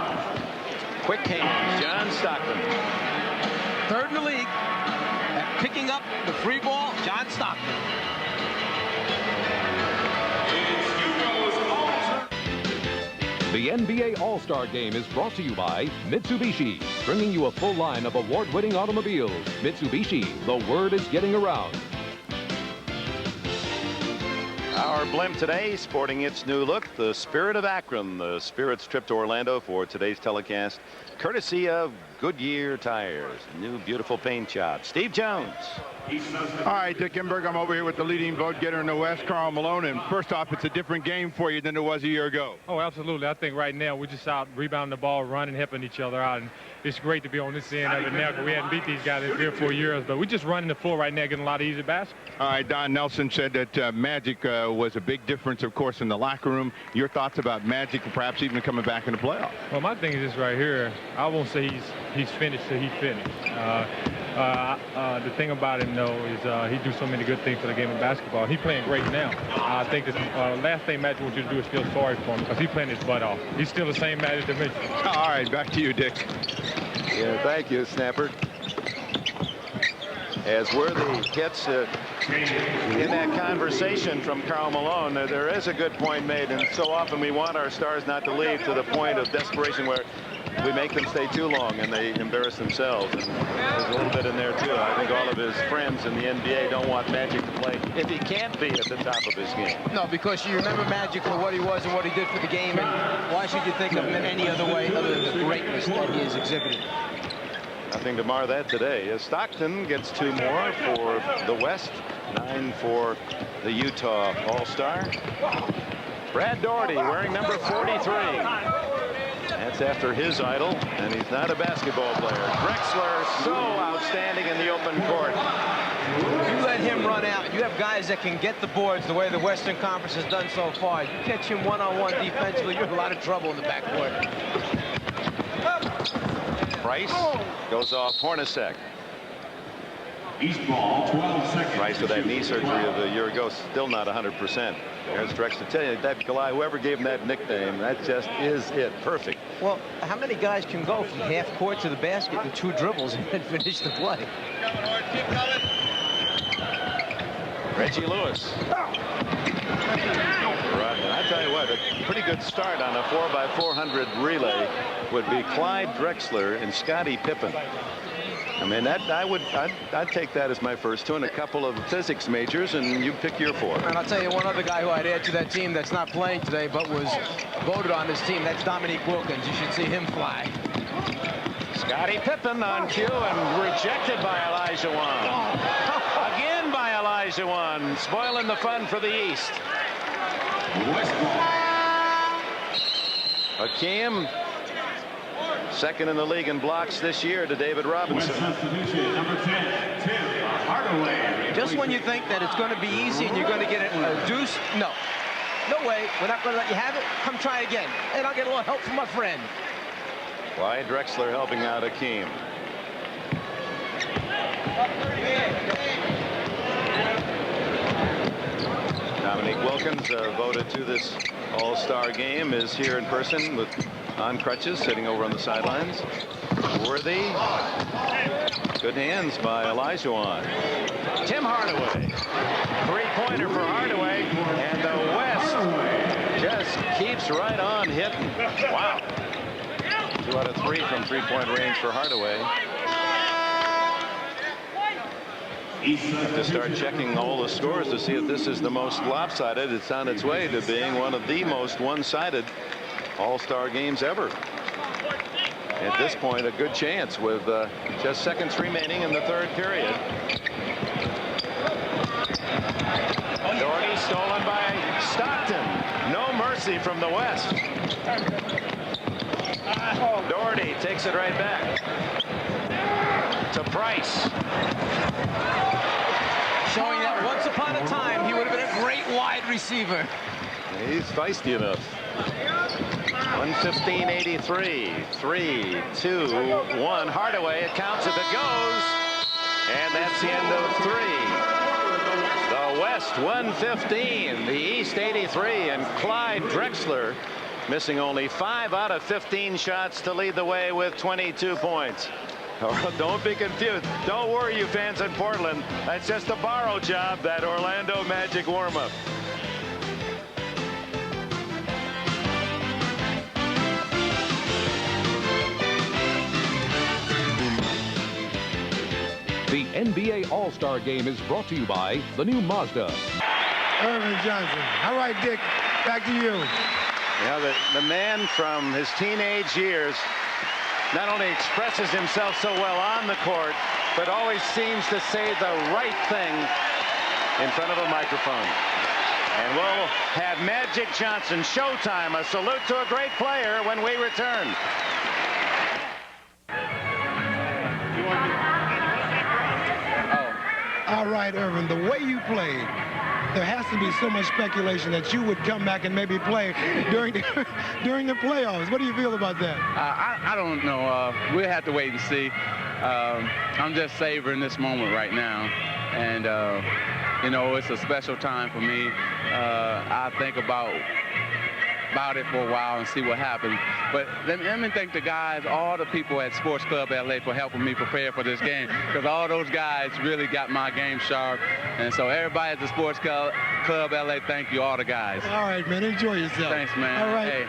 Quick hands, John Stockton. 3rd in the league at picking up the free ball, John Stockton. The NBA All-Star Game is brought to you by Mitsubishi, bringing you a full line of award-winning automobiles. Mitsubishi, the word is getting around. Our blimp today, sporting its new look, the Spirit of Akron. The Spirit's trip to Orlando for today's telecast, courtesy of Goodyear Tires. New beautiful paint job. Steve Jones. All right, Dick Enberg, I'm over here with the leading vote getter in the West, Karl Malone. And first off, it's a different game for you than it was a year ago. Oh, absolutely. I think right now we're just out rebounding the ball, running, helping each other out. And it's great to be on this end of it now, because we hadn't beat these guys in 3 or 4 years. But we're just running the floor right now, getting a lot of easy baskets. All right, Don Nelson said that Magic was a big difference, of course, in the locker room. Your thoughts about Magic, perhaps even coming back in the playoffs? Well, my thing is this right here. I won't say he's he's finished till he finished. The thing about him, though, is he do so many good things for the game of basketball. He's playing great now. I think the last thing Magic wants you to do is feel sorry for him because he's playing his butt off. He's still the same Magic to me. All right, back to you, Dick. Yeah, thank you, Snapper. As Worthy gets in that conversation from Karl Malone, there is a good point made, and so often we want our stars not to leave to the point of desperation where we make them stay too long and they embarrass themselves. And there's a little bit in there too. I think all of his friends in the NBA don't want Magic to play if he can't be at the top of his game. No, because you remember Magic for what he was and what he did for the game, and why should you think of him in any other way other than the greatness that he has exhibited? Nothing to mar that today. As Stockton gets 2 more for the West, 9 for the Utah All-Star. Brad Daugherty wearing number 43. That's after his idol, and he's not a basketball player. Drexler, so outstanding in the open court. You let him run out. You have guys that can get the boards the way the Western Conference has done so far. You catch him one-on-one defensively, you're in a lot of trouble in the backcourt. Price goes off Hornacek. East ball, 12 seconds. Price with that knee surgery of a year ago, still not 100%. There's Drexler. Tell you, that guy, whoever gave him that nickname, that just is it. Perfect. Well, how many guys can go from half court to the basket in 2 dribbles and then finish the play? Reggie Lewis. I tell you what, a pretty good start on a 4x400 relay would be Clyde Drexler and Scottie Pippen. I mean, I'd take that as my first 2 and a couple of physics majors, and you pick your 4. And I'll tell you one other guy who I'd add to that team that's not playing today but was voted on this team. That's Dominique Wilkins. You should see him fly. Scottie Pippen on cue and rejected by Olajuwon. Again by Olajuwon, spoiling the fun for the East. Hakeem, second in the league in blocks this year to David Robinson. Number 10, Tim Hardaway. Just when you think that it's going to be easy and you're going to get a deuce, no. No way. We're not going to let you have it. Come try again. And I'll get a little help from my friend. Clyde Drexler helping out Hakeem. Dominique Wilkins, voted to this All-Star game, is here in person with on crutches, sitting over on the sidelines. Worthy. Good hands by Olajuwon. Tim Hardaway. 3-pointer for Hardaway, and the West just keeps right on hitting. Wow. 2 out of 3 from 3-point range for Hardaway. To start checking all the scores to see if this is the most lopsided. It's on its way to being one of the most one-sided All-Star games ever. At this point, a good chance with just seconds remaining in the 3rd period. Daugherty stolen by Stockton. No mercy from the West. Daugherty takes it right back to Price. Showing that once upon a time he would have been a great wide receiver. He's feisty enough. 115.83. 3, 2, 1. Hardaway, it counts if it goes. And that's the end of 3. The West 115, the East 83, and Clyde Drexler missing only 5 out of 15 shots to lead the way with 22 points. Oh, don't be confused. Don't worry, you fans in Portland. That's just a borrow job, that Orlando Magic warm-up. The NBA All-Star Game is brought to you by the new Mazda. Irvin Johnson. All right, Dick, back to you. Yeah, the man from his teenage years not only expresses himself so well on the court, but always seems to say the right thing in front of a microphone. And we'll have Magic Johnson Showtime, a salute to a great player, when we return. All right, Irvin, the way you played, there has to be so much speculation that you would come back and maybe play during the, during the playoffs. What do you feel about that? I don't know. We'll have to wait and see. I'm just savoring this moment right now. And, you know, it's a special time for me. I think about it for a while and see what happens. But let me thank the guys, all the people at Sports Club LA for helping me prepare for this game, because all those guys really got my game sharp. And so everybody at the Sports Club LA, thank you, all the guys. All right, man. Enjoy yourself. Thanks, man. All right. Hey,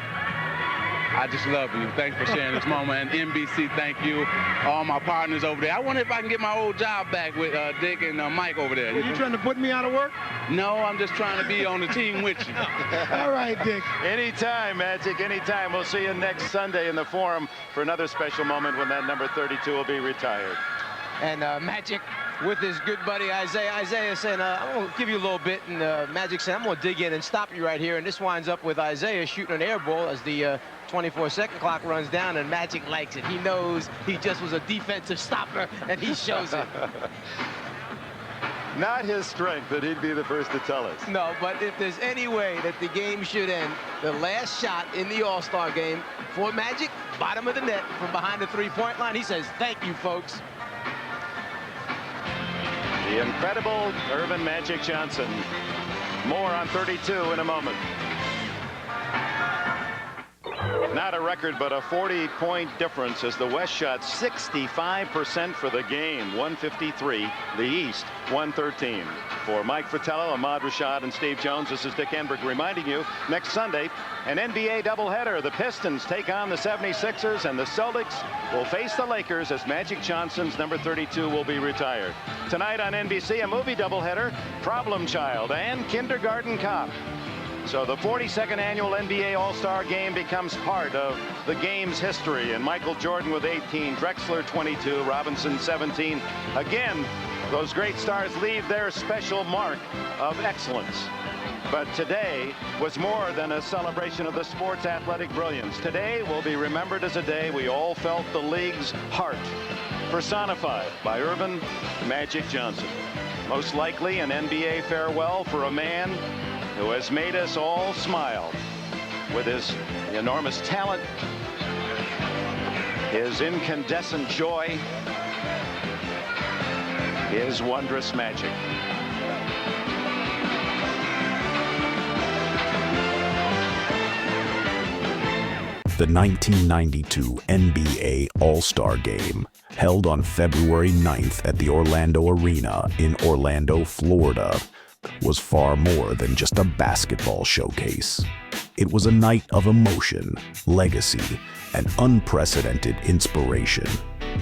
I just love you. Thanks for sharing this moment. And NBC, thank you. All my partners over there. I wonder if I can get my old job back with Dick and Mike over there. Are you trying to put me out of work? No, I'm just trying to be on the team with you. All right, Dick. Anytime, Magic, anytime. We'll see you next Sunday in the Forum for another special moment when that number 32 will be retired. And Magic with his good buddy Isaiah. Isaiah saying, I'm going to give you a little bit. And Magic saying, I'm going to dig in and stop you right here. And this winds up with Isaiah shooting an air ball as the 24-second clock runs down, and Magic likes it. He knows he just was a defensive stopper, and he shows it. Not his strength that he'd be the first to tell us. No, but if there's any way that the game should end, the last shot in the All-Star game for Magic, bottom of the net from behind the three-point line, he says, thank you, folks. The incredible Earvin Magic Johnson. More on 32 in a moment. Not a record, but a 40-point difference as the West shot 65% for the game, 153. The East, 113. For Mike Fratello, Ahmad Rashad, and Steve Jones, this is Dick Enberg reminding you, next Sunday, an NBA doubleheader. The Pistons take on the 76ers, and the Celtics will face the Lakers as Magic Johnson's number 32 will be retired. Tonight on NBC, a movie doubleheader, Problem Child and Kindergarten Cop. So the 42nd annual NBA All-Star Game becomes part of the game's history. And Michael Jordan with 18, Drexler 22, Robinson 17. Again, those great stars leave their special mark of excellence. But today was more than a celebration of the sport's athletic brilliance. Today will be remembered as a day we all felt the league's heart, personified by Earvin Magic Johnson. Most likely an NBA farewell for a man who has made us all smile with his enormous talent, his incandescent joy, his wondrous magic. The 1992 NBA All-Star Game, held on February 9th at the Orlando Arena in Orlando, Florida, was far more than just a basketball showcase. It was a night of emotion, legacy, and unprecedented inspiration.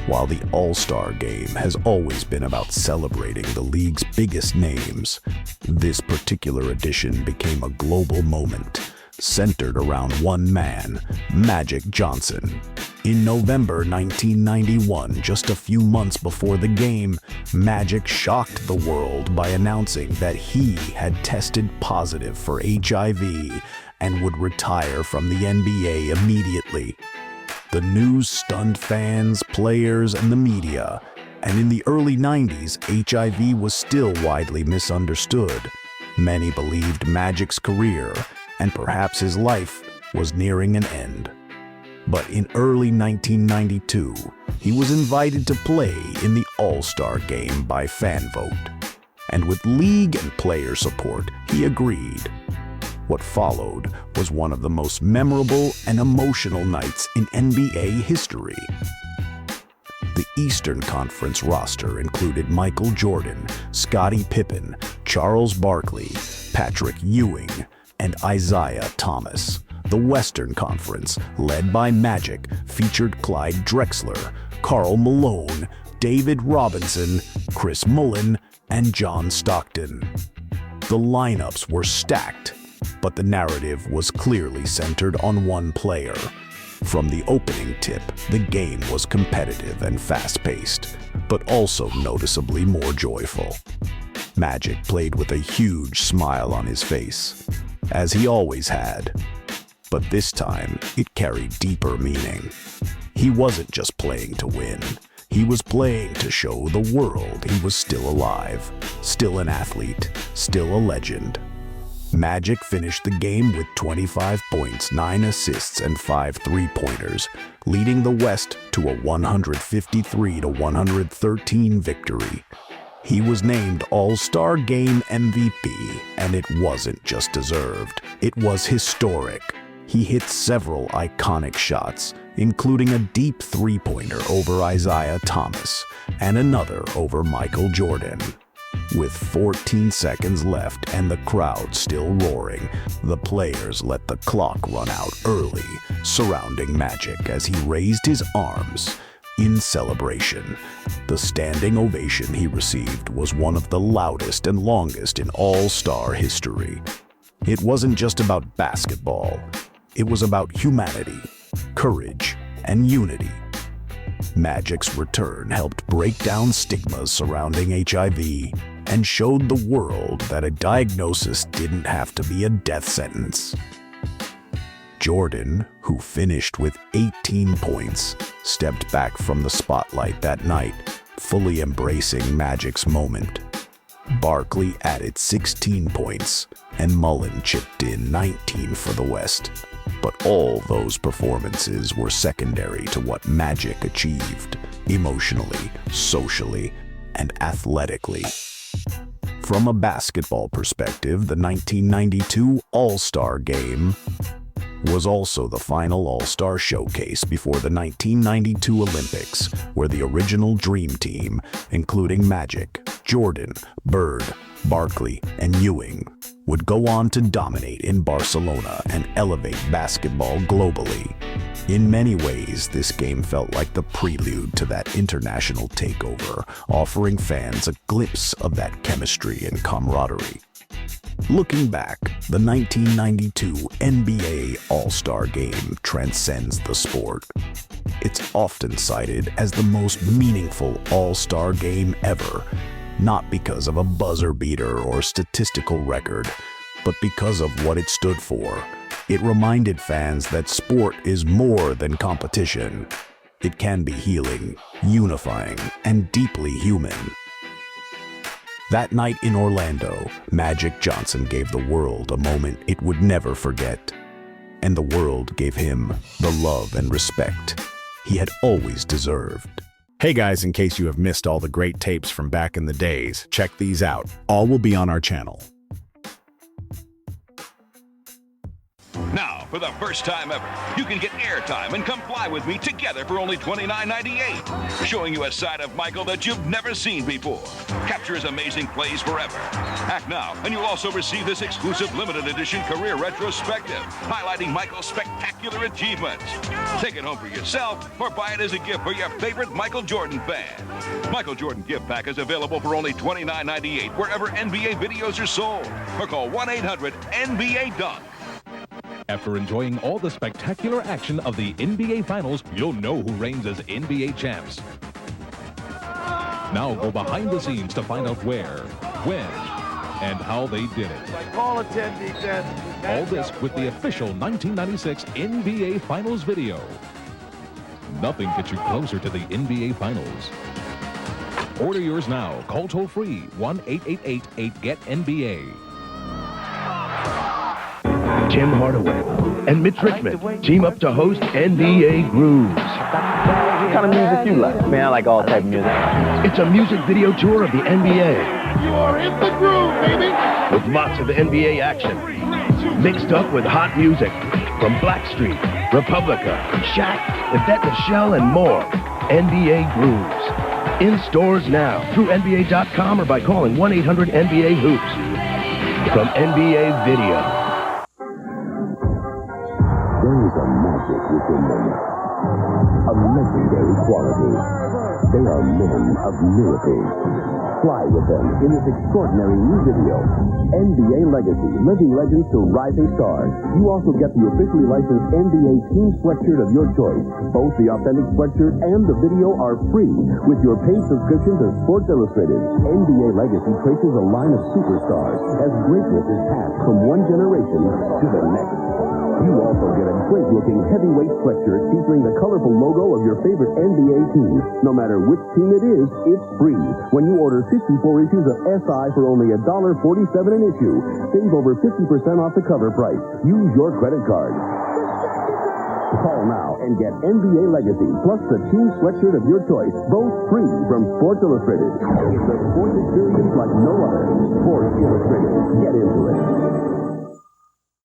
While the All-Star Game has always been about celebrating the league's biggest names, this particular edition became a global moment, centered around one man, Magic Johnson. In November 1991, just a few months before the game, Magic shocked the world by announcing that he had tested positive for HIV and would retire from the NBA immediately. The news stunned fans, players, and the media, and in the early 90s, HIV was still widely misunderstood. Many believed Magic's career, and perhaps his life, was nearing an end. But in early 1992, he was invited to play in the All-Star Game by fan vote. And with league and player support, he agreed. What followed was one of the most memorable and emotional nights in NBA history. The Eastern Conference roster included Michael Jordan, Scottie Pippen, Charles Barkley, Patrick Ewing, and Isaiah Thomas. The Western Conference, led by Magic, featured Clyde Drexler, Karl Malone, David Robinson, Chris Mullin, and John Stockton. The lineups were stacked, but the narrative was clearly centered on one player. From the opening tip, the game was competitive and fast-paced, but also noticeably more joyful. Magic played with a huge smile on his face, as he always had. But this time, it carried deeper meaning. He wasn't just playing to win. He was playing to show the world he was still alive, still an athlete, still a legend. Magic finished the game with 25 points, 9 assists, and 5 three-pointers, leading the West to a 153-113 victory. He was named All-Star Game MVP, and it wasn't just deserved. It was historic. He hit several iconic shots, including a deep three-pointer over Isaiah Thomas and another over Michael Jordan. With 14 seconds left and the crowd still roaring, the players let the clock run out early, surrounding Magic as he raised his arms in celebration. The standing ovation he received was one of the loudest and longest in All-Star history. It wasn't just about basketball. It was about humanity, courage, and unity. Magic's return helped break down stigmas surrounding HIV and showed the world that a diagnosis didn't have to be a death sentence. Jordan, who finished with 18 points, stepped back from the spotlight that night, fully embracing Magic's moment. Barkley added 16 points, and Mullen chipped in 19 for the West. But all those performances were secondary to what Magic achieved, emotionally, socially, and athletically. From a basketball perspective, the 1992 All-Star Game was also the final All-Star showcase before the 1992 Olympics, where the original Dream Team, including Magic, Jordan, Bird, Barkley, and Ewing, would go on to dominate in Barcelona and elevate basketball globally. In many ways, this game felt like the prelude to that international takeover, offering fans a glimpse of that chemistry and camaraderie. Looking back, the 1992 NBA All-Star Game transcends the sport. It's often cited as the most meaningful All-Star Game ever, not because of a buzzer beater or statistical record, but because of what it stood for. It reminded fans that sport is more than competition. It can be healing, unifying, and deeply human. That night in Orlando, Magic Johnson gave the world a moment it would never forget. And the world gave him the love and respect he had always deserved. Hey guys, in case you have missed all the great tapes from back in the days, check these out. All will be on our channel. Now, for the first time ever, you can get airtime and come fly with me together for only $29.98, showing you a side of Michael that you've never seen before. Capture his amazing plays forever. Act now, and you'll also receive this exclusive limited edition career retrospective, highlighting Michael's spectacular achievements. Take it home for yourself, or buy it as a gift for your favorite Michael Jordan fan. Michael Jordan gift pack is available for only $29.98 wherever NBA videos are sold, or call 1-800-NBA-DUNK. After enjoying all the spectacular action of the NBA Finals, you'll know who reigns as NBA champs. Now go behind the scenes to find out where, when, and how they did it. Call attendee desk. All this with the official 1996 NBA Finals video. Nothing gets you closer to the NBA Finals. Order yours now. Call toll-free 1-888-8-GET-NBA. Tim Hardaway and Mitch Richmond team up to host NBA Grooves. What kind of music you like? Man, I like all type of music. It's a music video tour of the NBA. You are in the groove, baby! With lots of NBA action, mixed up with hot music from Blackstreet, Republica, Shaq, Yvette Michelle, and more. NBA Grooves. In stores now, through NBA.com or by calling 1-800-NBA-HOOPS. From NBA Video. There is a magic within them, a legendary quality. They are men of miracles. Fly with them in this extraordinary new video, NBA Legacy, Living Legends to Rising Stars. You also get the officially licensed NBA team sweatshirt of your choice. Both the authentic sweatshirt and the video are free with your paid subscription to Sports Illustrated. NBA Legacy traces a line of superstars as greatness is passed from one generation to the next. You also get a great-looking heavyweight sweatshirt featuring the colorful logo of your favorite NBA team. No matter which team it is, it's free. When you order 54 issues of SI for only $1.47 an issue, save over 50% off the cover price. Use your credit card. Call now and get NBA Legacy plus the team sweatshirt of your choice, both free from Sports Illustrated. It's a sports experience like no other. Sports Illustrated. Get into it.